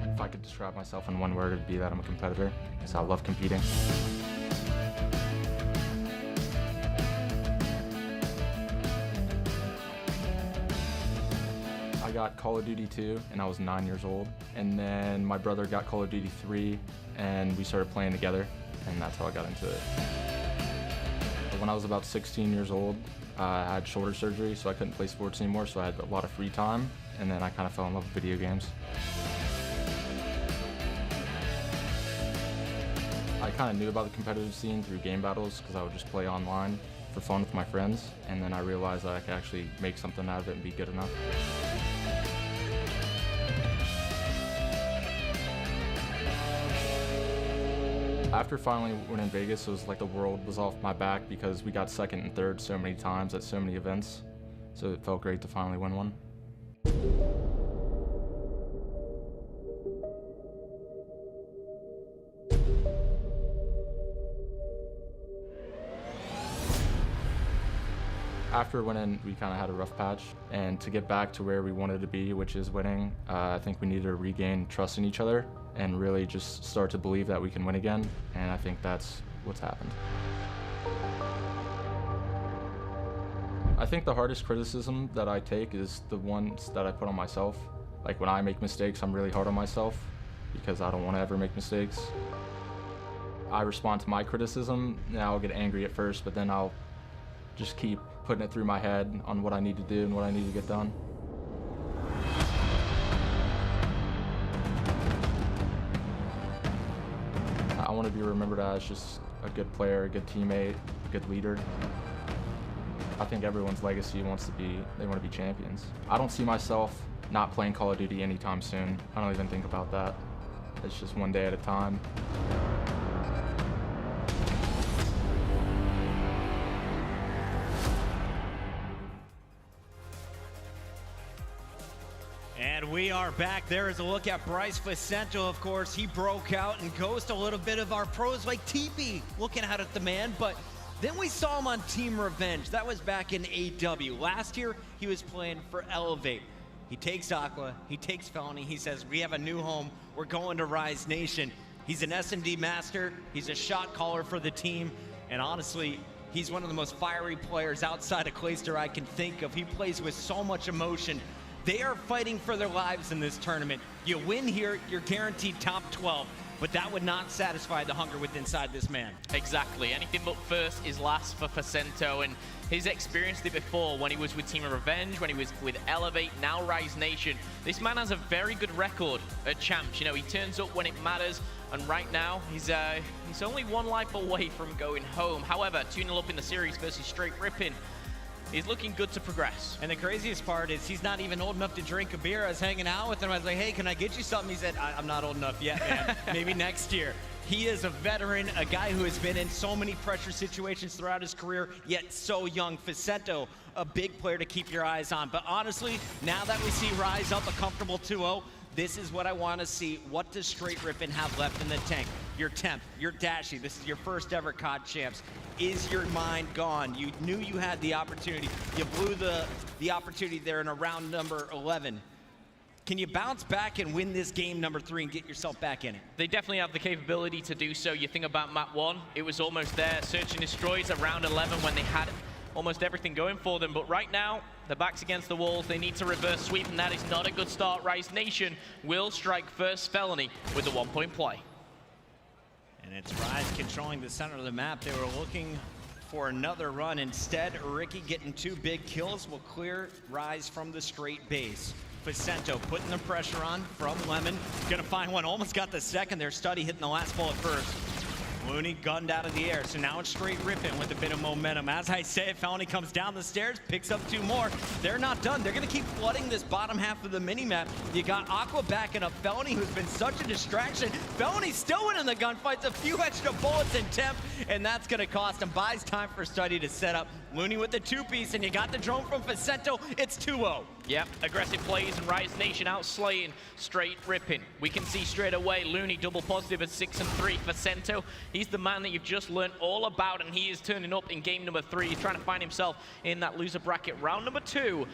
If I could describe myself in one word, it'd be that I'm a competitor, because I love competing. I got Call of Duty 2 and I was 9 years old, and then my brother got Call of Duty 3 and we started playing together, and that's how I got into it. When I was about 16 years old, I had shoulder surgery, so I couldn't play sports anymore, so I had a lot of free time, and then I kind of fell in love with video games. I kind of knew about the competitive scene through game battles because I would just play online for fun with my friends, and then I realized that I could actually make something out of it and be good enough. After finally winning Vegas, it was like the world was off my back because we got second and third so many times at so many events. So it felt great to finally win one. After winning, we kind of had a rough patch, and to get back to where we wanted to be, which is winning, I think we need to regain trust in each other and really just start to believe that we can win again, and I think that's what's happened. I think the hardest criticism that I take is the ones that I put on myself. Like when I make mistakes, I'm really hard on myself because I don't want to ever make mistakes. I respond to my criticism, and I'll get angry at first, but then I'll just keep putting it through my head on what I need to do and what I need to get done. I want to be remembered as just a good player, a good teammate, a good leader. I think everyone's legacy wants to be champions. I don't see myself not playing Call of Duty anytime soon. I don't even think about that. It's just one day at a time. And we are back. There is a look at Bryce Vicento, of course. He broke out and goes to a little bit of our pros like TP looking out at the man, but then we saw him on Team Revenge. That was back in AW. Last year, he was playing for Elevate. He takes Aqua, he takes Felony, he says, we have a new home, we're going to Rise Nation. He's an SMD master, he's a shot caller for the team, and honestly, he's one of the most fiery players outside of Clayster I can think of. He plays with so much emotion. They are fighting for their lives in this tournament. You win here, you're guaranteed top 12, but that would not satisfy the hunger within inside this man. Exactly. Anything but first is last for Vicento, and he's experienced it before when he was with Team of Revenge, when he was with Elevate, now Rise Nation. This man has a very good record at Champs. You know, he turns up when it matters, and right now, he's only one life away from going home. However, 2-0 up in the series versus Str8 Rippen, he's looking good to progress. And the craziest part is he's not even old enough to drink a beer. I was hanging out with him. I was like, hey, can I get you something? He said, I'm not old enough yet, man. Maybe next year. He is a veteran, a guy who has been in so many pressure situations throughout his career, yet so young. Vicento, a big player to keep your eyes on. But honestly, now that we see Rise up a comfortable 2-0, this is what I want to see. What does Str8 Rippen have left in the tank? Your temp, your dashy. This is your first ever COD champs. Is your mind gone? You knew you had the opportunity. You blew the opportunity there in a round number 11. Can you bounce back and win this game number 3 and get yourself back in it? They definitely have the capability to do so. You think about map 1, it was almost there. Search and Destroys at round 11 when they had almost everything going for them. But right now, their back's against the walls. They need to reverse sweep, and that is not a good start. Rise Nation will strike first Felony with the 1-point play. And it's Rise controlling the center of the map. They were looking for another run. Instead, Ricky getting 2 big kills will clear Rise from the straight base. Vicento putting the pressure on from Lemon. Gonna find one, almost got the second there. Study hitting the last bullet first. Looney gunned out of the air, so now it's Str8 Rippen with a bit of momentum. As I say, Felony comes down the stairs, picks up 2 more. They're not done. They're gonna keep flooding this bottom half of the mini-map. You got Aqua backing up Felony, who's been such a distraction. Felony's still winning the gunfights, a few extra bullets in temp, and that's gonna cost him. Buys time for Study to set up. Looney with the 2-piece, and you got the drone from Vicento. It's 2-0. Yep, aggressive plays and Rise Nation outslaying Str8 Rippen. We can see straight away Looney double positive at 6 and 3. Vicento, he's the man that you've just learned all about, and he is turning up in game number 3. He's trying to find himself in that loser bracket. Round number 2.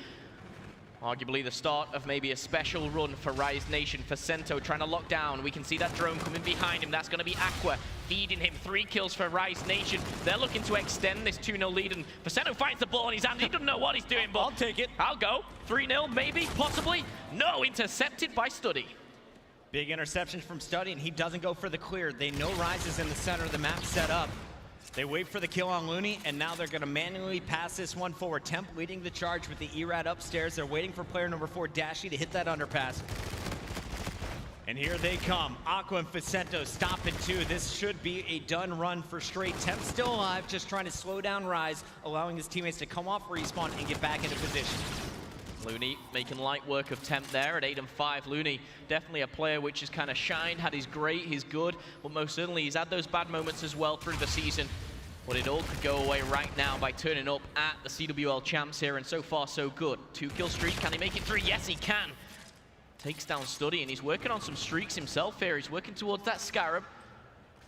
Arguably the start of maybe a special run for Rise Nation. Vicento trying to lock down. We can see that drone coming behind him. That's going to be Aqua feeding him. 3 kills for Rise Nation. They're looking to extend this 2-0 lead, and Vicento finds the ball in his hand. He doesn't know what he's doing, but I'll take it. I'll go. 3-0, maybe, possibly. No, intercepted by Study. Big interception from Study, and he doesn't go for the clear. They know Rise is in the center of the map set up. They wait for the kill on Looney, and now they're gonna manually pass this one forward. Temp leading the charge with the ERAD upstairs. They're waiting for player number 4, Dashy, to hit that underpass. And here they come. Aqua and Vicento stopping 2. This should be a done run for Str8. Temp still alive, just trying to slow down Rise, allowing his teammates to come off respawn and get back into position. Looney making light work of Temp there at 8-5. Looney, definitely a player which has kind of shined, had his great, his good, but most certainly he's had those bad moments as well through the season. But it all could go away right now by turning up at the CWL champs here, and so far so good. 2-kill streak, can he make it 3? Yes, he can. Takes down Studdy, and he's working on some streaks himself here. He's working towards that Scarab.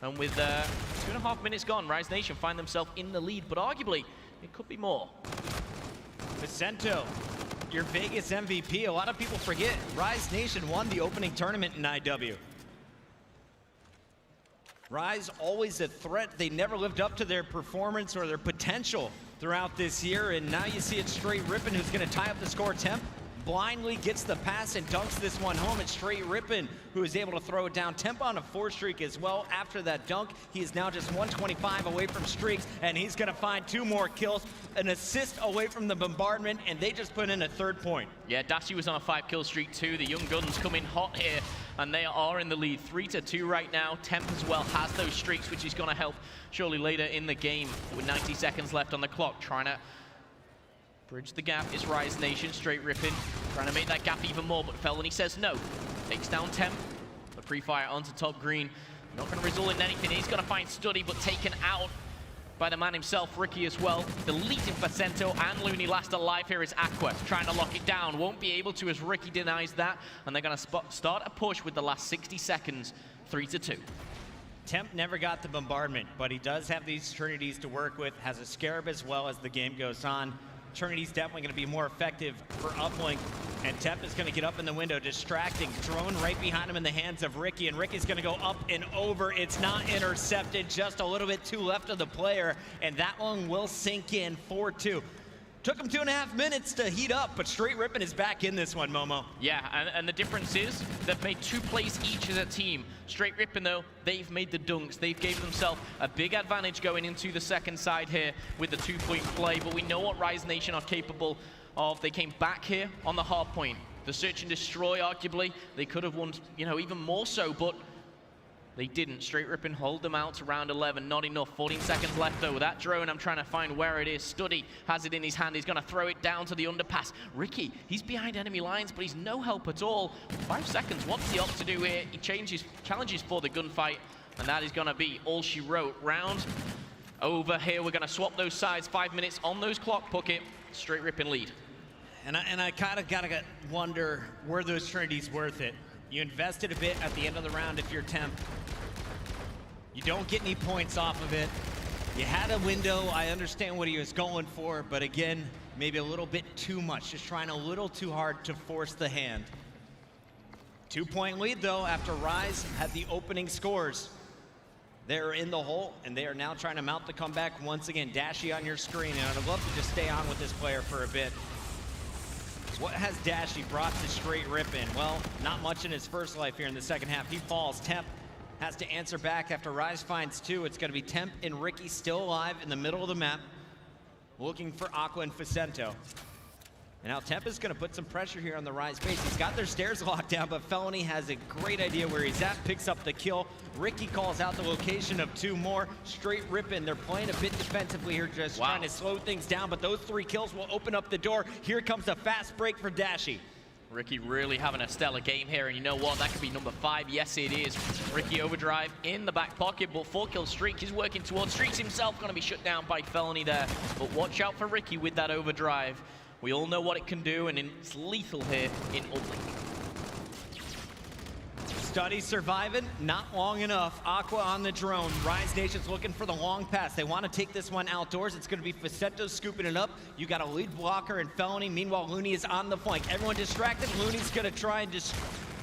And with 2.5 minutes gone, Rise Nation find themselves in the lead, but arguably, it could be more. Vicento, your Vegas MVP. A lot of people forget, Rise Nation won the opening tournament in IW. Rise always a threat. They never lived up to their performance or their potential throughout this year, and now you see it's Str8 Rippen who's going to tie up the score. Temp blindly gets the pass and dunks this one home. It's Str8 Rippen who is able to throw it down. Temp on a 4 streak as well. After that dunk, he is now just 125 away from streaks, and he's going to find 2 more kills, an assist away from the bombardment, and they just put in a 3rd point. Yeah, Dashi was on a 5-kill streak too. The Young Guns come in hot here, and they are in the lead 3-2 right now. Temp as well has those streaks, which is going to help surely later in the game with 90 seconds left on the clock. Trying to bridge the gap is Rise Nation. Str8 Rippen trying to make that gap even more, but Felony says no. Takes down Temp. The pre-fire onto top green. Not going to result in anything. He's going to find Studdy, but taken out by the man himself, Ricky as well. Deleting Vicento and Looney last alive here is Aqua. Trying to lock it down. Won't be able to as Ricky denies that. And they're going to start a push with the last 60 seconds. 3-2. Temp never got the bombardment, but he does have these Trinities to work with. Has a Scarab as well as the game goes on. Trinity's definitely going to be more effective for Uplink, and Temp is going to get up in the window, distracting. Drone right behind him in the hands of Ricky, and Ricky's going to go up and over. It's not intercepted, just a little bit too left of the player, and that one will sink in. 4-2. Took him 2.5 minutes to heat up, but Str8 Rippen is back in this one, Momo. Yeah, and the difference is they've made 2 plays each as a team. Str8 Rippen, though, they've made the dunks. They've gave themselves a big advantage going into the second side here with the 2-point play, but we know what Rise Nation are capable of. They came back here on the hard point. The search and destroy, arguably, they could have won, you know, even more so, but they didn't. Str8 Rippen hold them out to round 11. Not enough. 14 seconds left, though. That drone, I'm trying to find where it is. Studdy has it in his hand. He's going to throw it down to the underpass. Ricky, he's behind enemy lines, but he's no help at all. 5 seconds. What's he opt to do here? He challenges for the gunfight, and that is going to be all she wrote. Round over here. We're going to swap those sides. 5 minutes on those clock. Puckett. Str8 Rippen lead. And I kind of got to wonder, were those Trinities worth it? You invested a bit at the end of the round if you're Temp. You don't get any points off of it. You had a window. I understand what he was going for, but again, maybe a little bit too much. Just trying a little too hard to force the hand. 2-point lead, though, after Rise had the opening scores. They're in the hole, and they are now trying to mount the comeback once again. Dashi on your screen, and I'd love to just stay on with this player for a bit. What has Dashi brought to Str8 Rippen? Well, not much in his first life here in the second half. He falls. Temp has to answer back after Rise finds 2. It's going to be Temp and Ricky still alive in the middle of the map, looking for Aqua and Vicento. And now Temp is going to put some pressure here on the Rise base. He's got their stairs locked down, but Felony has a great idea where he's at, picks up the kill. Ricky calls out the location of 2 more. Str8 Rippen, they're playing a bit defensively here, just trying to slow things down, but those 3 kills will open up the door. Here comes a fast break for Dashi. Ricky really having a stellar game here, and you know what? That could be number 5. Yes, it is. Ricky overdrive in the back pocket, but 4-kill streak is working towards. Streaks himself going to be shut down by Felony there, but watch out for Ricky with that overdrive. We all know what it can do, and it's lethal here in Uplink. Studdy surviving, not long enough. Aqua on the drone. Rise Nation's looking for the long pass. They want to take this one outdoors. It's going to be Vicento scooping it up. You got a lead blocker and Felony. Meanwhile, Looney is on the flank. Everyone distracted. Looney's going to try and just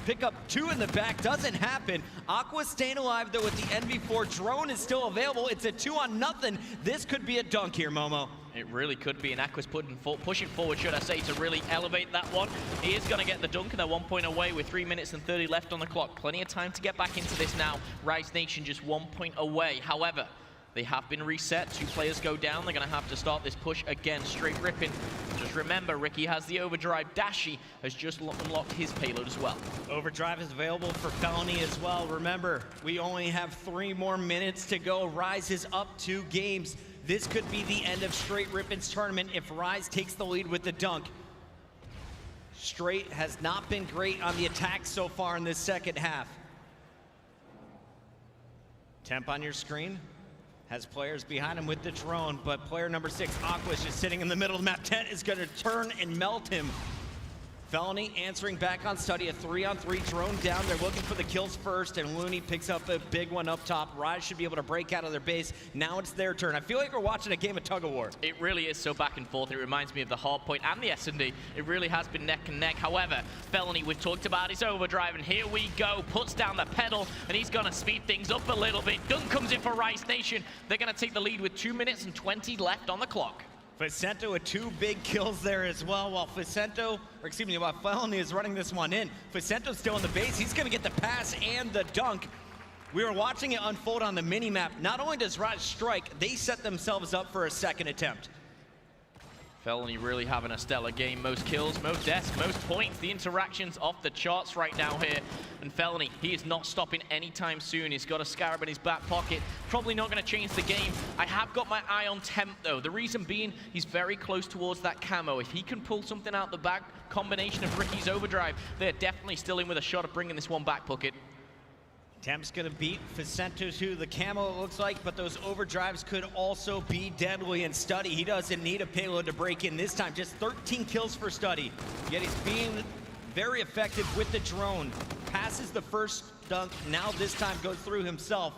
pick up 2 in the back. Doesn't happen. Aqua's staying alive, though, with the NV4. Drone is still available. It's a 2-on-0. This could be a dunk here, Momo. It really could be, and Aqua's pushing forward, should I say, to really elevate that one. He is going to get the dunk, and they're 1 point away with 3 minutes and 30 left on the clock. Plenty of time to get back into this now. Rise Nation just 1 point away. However, they have been reset. 2 players go down. They're going to have to start this push again. Str8 Rippen. Just remember, Ricky has the overdrive. Dashi has just unlocked his payload as well. Overdrive is available for Felony as well. Remember, we only have 3 more minutes to go. Rise is up 2 games. This could be the end of Str8 Rippen's tournament if Rise takes the lead with the dunk. Str8 has not been great on the attack so far in this second half. Temp on your screen has players behind him with the drone, but player number 6, Aqua, is just sitting in the middle of the map. Tent is going to turn and melt him. Felony answering back on Study, a 3-on-3 drone down. They're looking for the kills first, and Looney picks up a big one up top. Rise should be able to break out of their base. Now it's their turn. I feel like we're watching a game of tug-of-war. It really is so back and forth. It reminds me of the Hardpoint and the S&D. It really has been neck and neck. However, Felony, we've talked about his overdrive, and here we go. Puts down the pedal, and he's going to speed things up a little bit. Dunk comes in for Rice Nation. They're going to take the lead with 2 minutes and 20 left on the clock. Facento with 2 big kills there as well, while while Felony is running this one in. Facento's still in the base. He's gonna get the pass and the dunk. We were watching it unfold on the mini-map. Not only does Raj strike, they set themselves up for a second attempt. Felony really having a stellar game. Most kills, most deaths, most points. The interactions off the charts right now here. And Felony, he is not stopping anytime soon. He's got a Scarab in his back pocket. Probably not going to change the game. I have got my eye on Temp, though. The reason being, he's very close towards that camo. If he can pull something out the back, combination of Ricky's overdrive, they're definitely still in with a shot of bringing this one back, Puckett. Temp's gonna beat Facento to the camo, it looks like, but those overdrives could also be deadly. And Study, he doesn't need a payload to break in this time. Just 13 kills for Study, yet he's being very effective with the drone. Passes the first dunk, now this time goes through himself.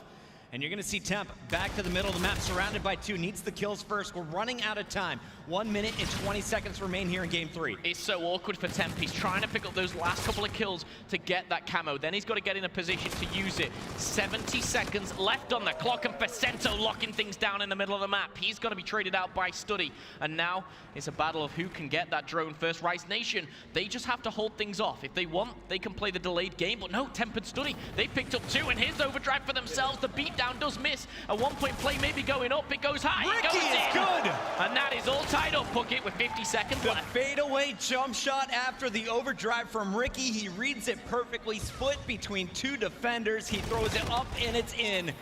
And you're gonna see Temp back to the middle of the map, surrounded by 2, needs the kills first. We're running out of time. 1 minute and 20 seconds remain here in game 3. It's so awkward for Temp. He's trying to pick up those last couple of kills to get that camo. Then he's got to get in a position to use it. 70 seconds left on the clock, and Facento locking things down in the middle of the map. He's going to be traded out by Study. And now it's a battle of who can get that drone first. Rice Nation, they just have to hold things off. If they want, they can play the delayed game. But no, Temp and Study, they picked up 2, and here's overdrive for themselves. The beatdown does miss. A 1-point play maybe going up. It goes high. Ricky it goes is in. good. And that is all tied up, Puckett, with 50 seconds The left. fadeaway jump shot after the overdrive from Ricky. He reads it perfectly, split between 2 defenders. He throws it up and it's in.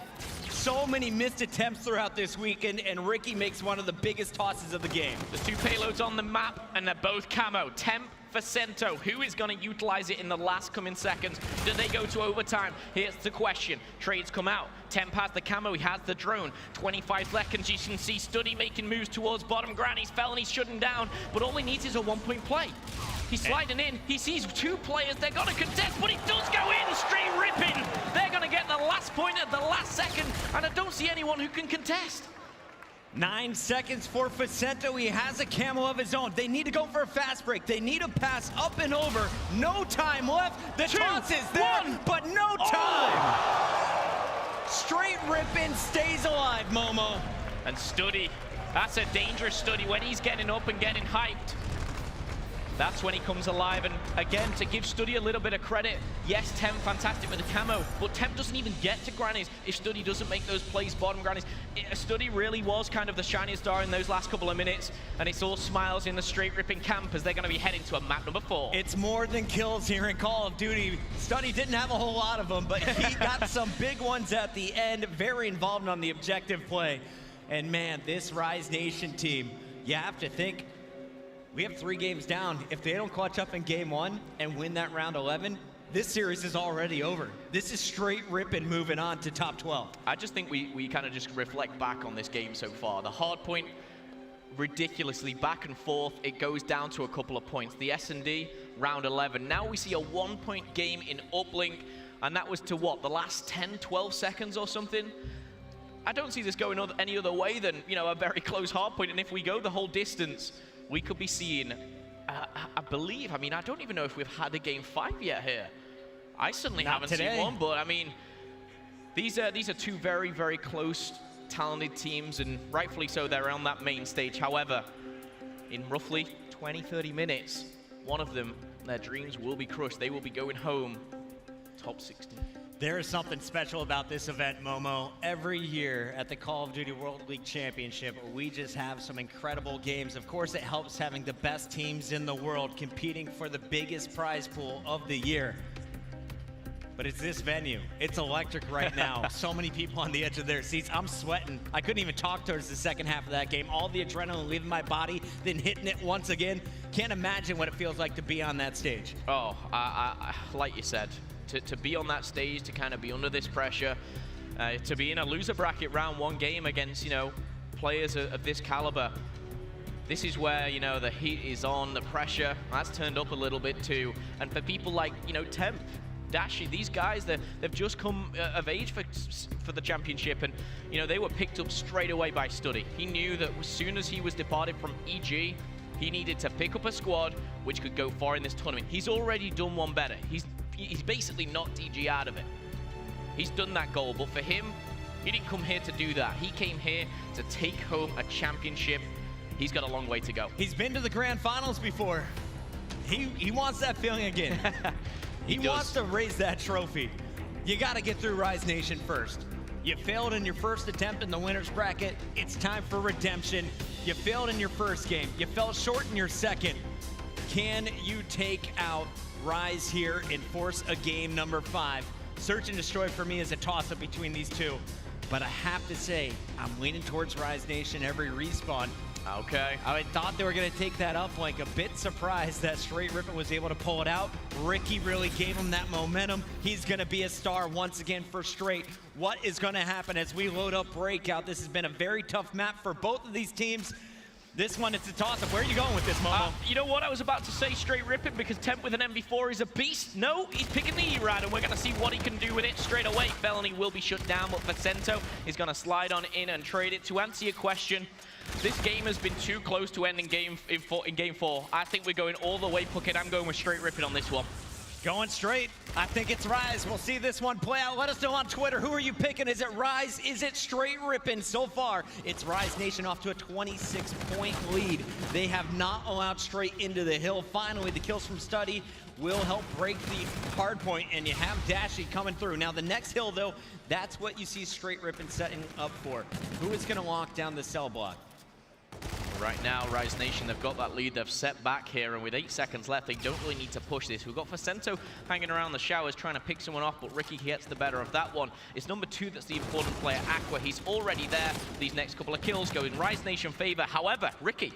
So many missed attempts throughout this weekend, and Ricky makes one of the biggest tosses of the game. There's 2 payloads on the map, and they're both camo. Temp, Facento, who is going to utilize it in the last coming seconds? Do they go to overtime? Here's the question. Trades come out. Temp has the camo, he has the drone. 25 seconds, you can see Study making moves towards bottom grannies. Felony's shutting down, but all he needs is a 1-point play. He's sliding in, he sees 2 players, they're gonna contest, but he does go in, Str8 Rippen. They're gonna get the last point at the last second, and I don't see anyone who can contest. 9 seconds for Facento. He has a camo of his own. They need to go for a fast break. They need a pass up and over. No time left. The 2, toss is there, 1. but no time. Str8 Rippen stays alive, Momo. And Study, that's a dangerous Study when he's getting up and getting hyped. That's when he comes alive, and again, to give Study a little bit of credit, yes, Temp fantastic with the camo, but Temp doesn't even get to grannies if Study doesn't make those plays bottom grannies. Study really was kind of the shining star in those last couple of minutes, and it's all smiles in the Str8 Rippen camp as they're going to be heading to a map number 4. It's more than kills here in Call of Duty. Study didn't have a whole lot of them, but he got some big ones at the end, very involved on the objective play. And man, this Rise Nation team, you have to think, we have 3 games down. If they don't clutch up in game 1 and win that round 11, this series is already over. This is Str8 Rippen moving on to top 12. I just think we kind of just reflect back on this game so far. The Hardpoint, ridiculously back and forth. It goes down to a couple of points. The S&D, round 11. Now we see a 1-point game in Uplink, and that was to what, the last 10, 12 seconds or something? I don't see this going any other way than, you know, a very close Hardpoint, and if we go the whole distance, we could be seeing, I believe, I mean, I don't even know if we've had a game 5 yet here. I certainly haven't seen one, but I mean, these are 2 very, very close, talented teams, and rightfully so, they're on that main stage. However, in roughly 20, 30 minutes, one of them, their dreams will be crushed. They will be going home top 16. There is something special about this event, Momo. Every year at the Call of Duty World League Championship, we just have some incredible games. Of course, it helps having the best teams in the world competing for the biggest prize pool of the year. But it's this venue. It's electric right now. So many people on the edge of their seats. I'm sweating. I couldn't even talk towards the second half of that game. All the adrenaline leaving my body, then hitting it once again. Can't imagine what it feels like to be on that stage. Oh, like you said, to be on that stage, to kind of be under this pressure, to be in a loser bracket round one game against, you know, players of this caliber. This is where, you know, the heat is on, the pressure, that's turned up a little bit too. And for people like, you know, Temp, Dashy, these guys, they've just come of age for the championship, and, you know, they were picked up straight away by Study. He knew that as soon as he was departed from EG, he needed to pick up a squad which could go far in this tournament. He's already done one better. He's basically knocked EG out of it. He's done that goal, but for him, he didn't come here to do that. He came here to take home a championship. He's got a long way to go. He's been to the grand finals before. He wants that feeling again. He wants to raise that trophy. You got to get through Rise Nation first. You failed in your first attempt in the winner's bracket. It's time for redemption. You failed in your first game. You fell short in your second. Can you take out Rise here and force a game number 5? Search and Destroy for me is a toss-up between these two. But I have to say, I'm leaning towards Rise Nation every respawn. Okay. I thought they were going to take that Uplink. A bit surprised that Str8 Rippen was able to pull it out. Ricky really gave him that momentum. He's going to be a star once again for Str8. What is going to happen as we load up Breakout? This has been a very tough map for both of these teams. This one, it's a toss-up. Where are you going with this, Momo? You know what? I was about to say Str8 Rippen because Temp with an MV4 is a beast. No, he's picking the E-Rad, and we're going to see what he can do with it straight away. Felony will be shut down, but Vicento is going to slide on in and trade it. To answer your question, this game has been too close to ending in game 4. I think we're going all the way Puckett. I'm going with Str8 Rippen on this one. Going straight. I think it's Rise. We'll see this one play out. Let us know on Twitter. Who are you picking? Is it Rise? Is it Str8 Rippen? So far, it's Rise Nation off to a 26-point lead. They have not allowed Str8 into the hill. Finally, the kills from Study will help break the hardpoint, and you have Dashy coming through. Now, the next hill, though, that's what you see Str8 Rippen setting up for. Who is going to lock down the cell block? Right now, Rise Nation, they've got that lead. They've set back here, and with 8 seconds left, they don't really need to push this. We've got Vicento hanging around the showers trying to pick someone off, but Ricky gets the better of that one. It's number 2 that's the important player, Aqua. He's already there. These next couple of kills go in Rise Nation favor. However, Ricky,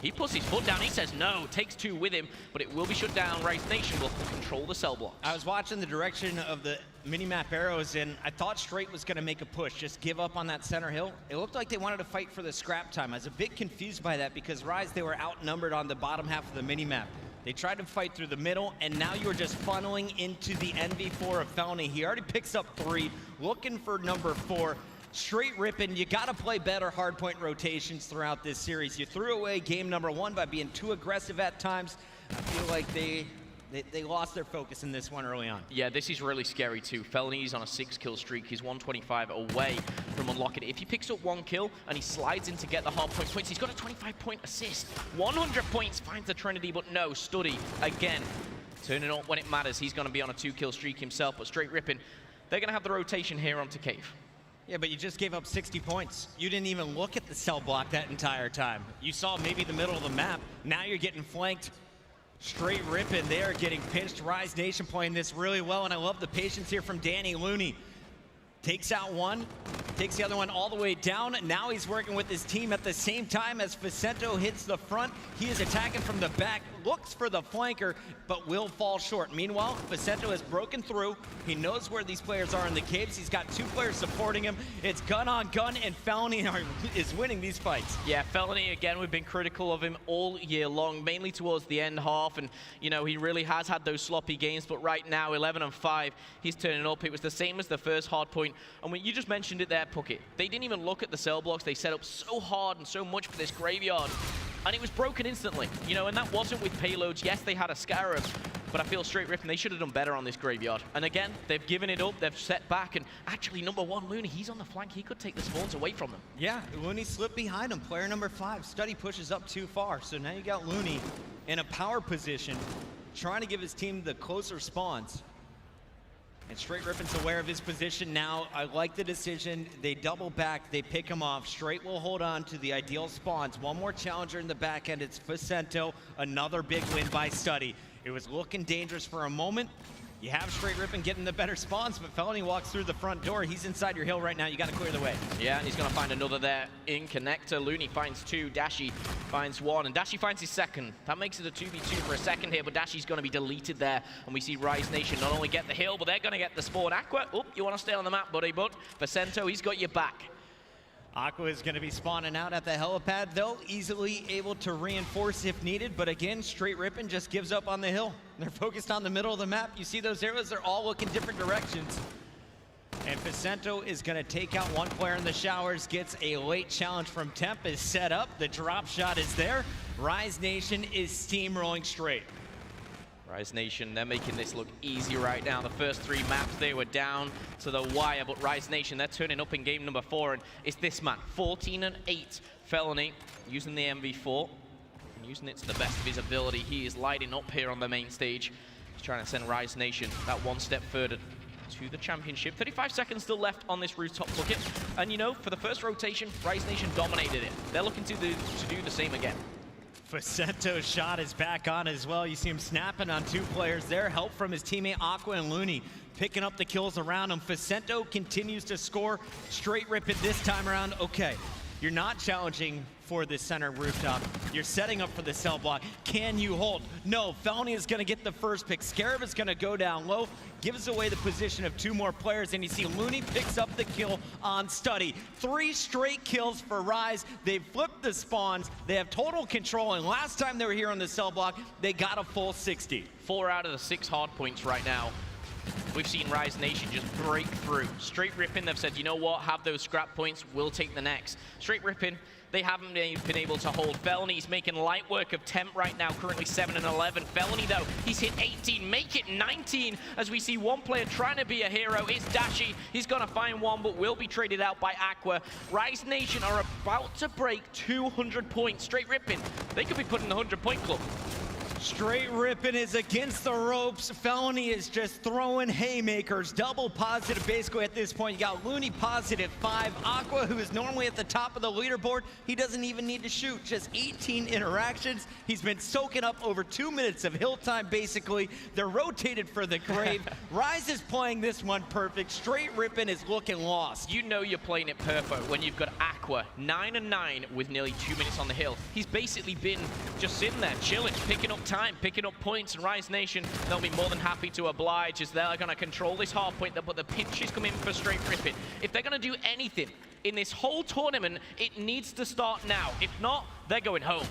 he puts his foot down. He says no, takes 2 with him, but it will be shut down. Rise Nation will control the cell blocks. I was watching the direction of the mini-map arrows, and I thought Str8 was going to make a push, just give up on that center hill. It looked like they wanted to fight for the scrap time. I was a bit confused by that because Rise, they were outnumbered on the bottom half of the mini-map. They tried to fight through the middle, and now you're just funneling into the NV4 of Felony. He already picks up 3, looking for number 4. Str8 Rippen, you got to play better hardpoint rotations throughout this series. You threw away game number 1 by being too aggressive at times. I feel like they lost their focus in this one early on. Yeah, this is really scary too. Felony's on a 6-kill streak. He's 125 away from unlocking it. If he picks up 1 kill and he slides in to get the hardpoint points, he's got a 25-point assist. 100 points finds the Trinity, but no, Study, again, turning on when it matters. He's going to be on a 2-kill streak himself, but Str8 Rippen, they're going to have the rotation here onto Cave. Yeah, but you just gave up 60 points. You didn't even look at the cell block that entire time. You saw maybe the middle of the map. Now you're getting flanked. Str8 Rippen, they are getting pinched. Rise Nation playing this really well, and I love the patience here from Danny Looney. Takes out one, takes the other one all the way down. Now he's working with his team at the same time as Vicento hits the front. He is attacking from the back, looks for the flanker, but will fall short. Meanwhile, Vicento has broken through. He knows where these players are in the caves. He's got 2 players supporting him. It's gun on gun, and Felony is winning these fights. Yeah, Felony, again, we've been critical of him all year long, mainly towards the end half, and, you know, he really has had those sloppy games, but right now, 11-5, he's turning up. It was the same as the first hard point. And when you just mentioned it there, Puckett, they didn't even look at the cell blocks. They set up so hard and so much for this graveyard, and it was broken instantly. You know, and that wasn't with payloads. Yes, they had a Scarab, but I feel Str8 Rippen, they should have done better on this graveyard. And again, they've given it up. They've set back, and actually, number 1, Looney, he's on the flank. He could take the spawns away from them. Yeah, Looney slipped behind him. Player number 5, Study pushes up too far. So now you got Looney in a power position, trying to give his team the closer spawns. And Str8 Rippen's aware of his position now. I like the decision. They double back. They pick him off. Str8 will hold on to the ideal spawns. One more challenger in the back end. It's Vicento. Another big win by Study. It was looking dangerous for a moment. You have Str8 Rippen getting the better spawns, but Felony walks through the front door. He's inside your hill right now. You got to clear the way. Yeah, and he's going to find another there in connector. Looney finds 2, Dashy finds 1, and Dashy finds his second. That makes it a 2v2 for a second here, but Dashy's going to be deleted there. And we see Rise Nation not only get the hill, but they're going to get the spawn. Aqua, oh, you want to stay on the map, buddy, but Vicento, he's got your back. Aqua is going to be spawning out at the helipad, though, easily able to reinforce if needed. But again, Str8 Rippen just gives up on the hill. They're focused on the middle of the map. You see those arrows? They're all looking different directions. And Vicento is going to take out one player in the showers, gets a late challenge from Temp, is set up. The drop shot is there. Rise Nation is steamrolling Str8. Rise Nation, they're making this look easy right now. The first 3 maps, they were down to the wire, but Rise Nation, they're turning up in game number 4, and it's this man, 14-8 Felony, using the MV4, and using it to the best of his ability. He is lighting up here on the main stage. He's trying to send Rise Nation that one step further to the championship. 35 seconds still left on this rooftop bucket, and you know, for the first rotation, Rise Nation dominated it. They're looking to do the same again. Vicento's shot is back on as well. You see him snapping on 2 players there. Help from his teammate Aqua and Looney picking up the kills around him. Vicento continues to score. Str8 Rippen this time around. Okay, you're not challenging for the center rooftop. You're setting up for the cell block. Can you hold? No, Felony is gonna get the first pick. Scarab is gonna go down low, gives away the position of 2 more players, and you see Looney picks up the kill on Study. 3 straight kills for Rise. They've flipped the spawns. They have total control, and last time they were here on the cell block, they got a full 60. 4 out of the 6 hard points right now. We've seen Rise Nation just break through. Str8 Rippen, they've said, you know what, have those scrap points, we'll take the next. Str8 Rippen, they haven't been able to hold. Felony's making light work of Temp right now, currently 7 and 11. Felony, though, he's hit 18, make it 19, as we see one player trying to be a hero. It's Dashy. He's going to find one, but will be traded out by Aqua. Rise Nation are about to break 200 points. Str8 Rippen, they could be put in the 100-point club. Str8 Rippen is against the ropes. Felony is just throwing haymakers. Double positive basically at this point. You got Looney positive 5. Aqua, who is normally at the top of the leaderboard, he doesn't even need to shoot. Just 18 interactions. He's been soaking up over 2 minutes of hill time basically. They're rotated for the grave. Rise is playing this one perfect. Str8 Rippen is looking lost. You know you're playing it perfect when you've got Aqua 9 and 9 with nearly 2 minutes on the hill. He's basically been just sitting there chilling, picking up time, picking up points, and Rise Nation, they'll be more than happy to oblige as they're going to control this hard point, but the pinch is coming for Str8 Rippen. If they're going to do anything in this whole tournament, it needs to start now. If not, they're going home.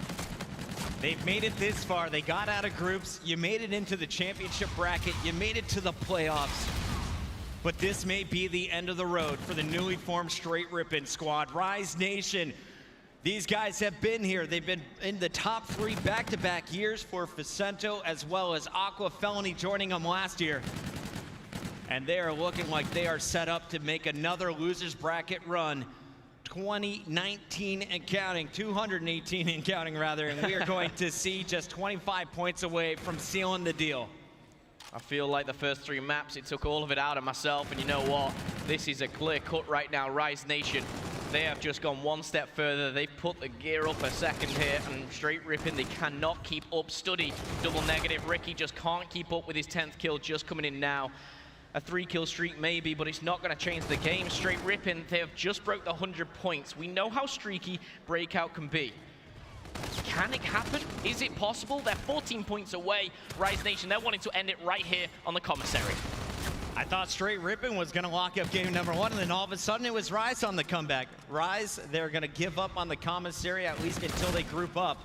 They've made it this far. They got out of groups. You made it into the championship bracket. You made it to the playoffs. But this may be the end of the road for the newly formed Str8 Rippen squad. Rise Nation, these guys have been here. They've been in the top 3 back-to-back years for Vicento, as well as Aqua. Felony joining them last year. And they are looking like they are set up to make another losers bracket run. 2019 and counting, 218 and counting rather, and we are going to see just 25 points away from sealing the deal. I feel like the first 3 maps, it took all of it out of myself, and you know what? This is a clear cut right now. Rise Nation, they have just gone one step further. They've put the gear up a second here, and Str8 Rippen, they cannot keep up. Study, double negative. Ricky just can't keep up with his 10th kill just coming in now. A 3-kill streak maybe, but it's not going to change the game. Str8 Rippen, they have just broke the 100 points. We know how streaky Breakout can be. Can it happen? Is it possible? They're 14 points away. Rise Nation, they're wanting to end it right here on the commissary. I thought Str8 Rippen was going to lock up game number 1, and then all of a sudden it was Rise on the comeback. Rise, they're going to give up on the commissary, at least until they group up.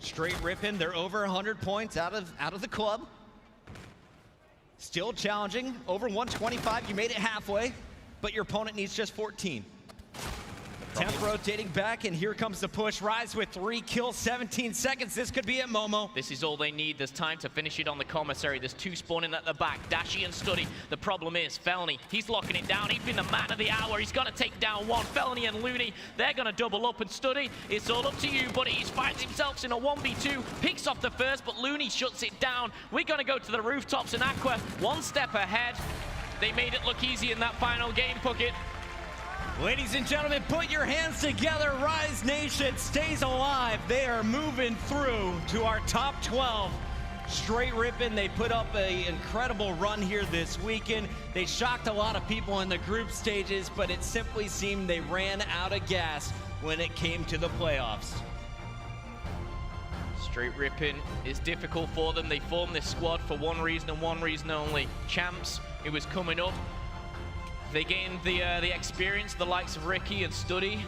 Str8 Rippen, they're over 100 points out of the club. Still challenging, over 125, you made it halfway, but your opponent needs just 14. Temp rotating back, and here comes the push. Rise with 3 kills, 17 seconds. This could be it, Momo. This is all they need. There's time to finish it on the commissary. There's 2 spawning at the back, Dashy and Study. The problem is Felony, he's locking it down. He's been the man of the hour. He's going to take down 1. Felony and Looney, they're going to double up, and Study, it's all up to you, buddy. He finds himself in a 1v2, picks off the first, but Looney shuts it down. We're going to go to the rooftops, and Aqua, 1 step ahead. They made it look easy in that final game, Puckett. Ladies and gentlemen, put your hands together. Rise Nation stays alive. They are moving through to our top 12. Str8 Rippen, they put up an incredible run here this weekend. They shocked a lot of people in the group stages, but it simply seemed they ran out of gas when it came to the playoffs. Str8 Rippen is difficult for them. They formed this squad for one reason and one reason only. Champs, it was coming up. They gained the experience, the likes of Ricky and Studdy.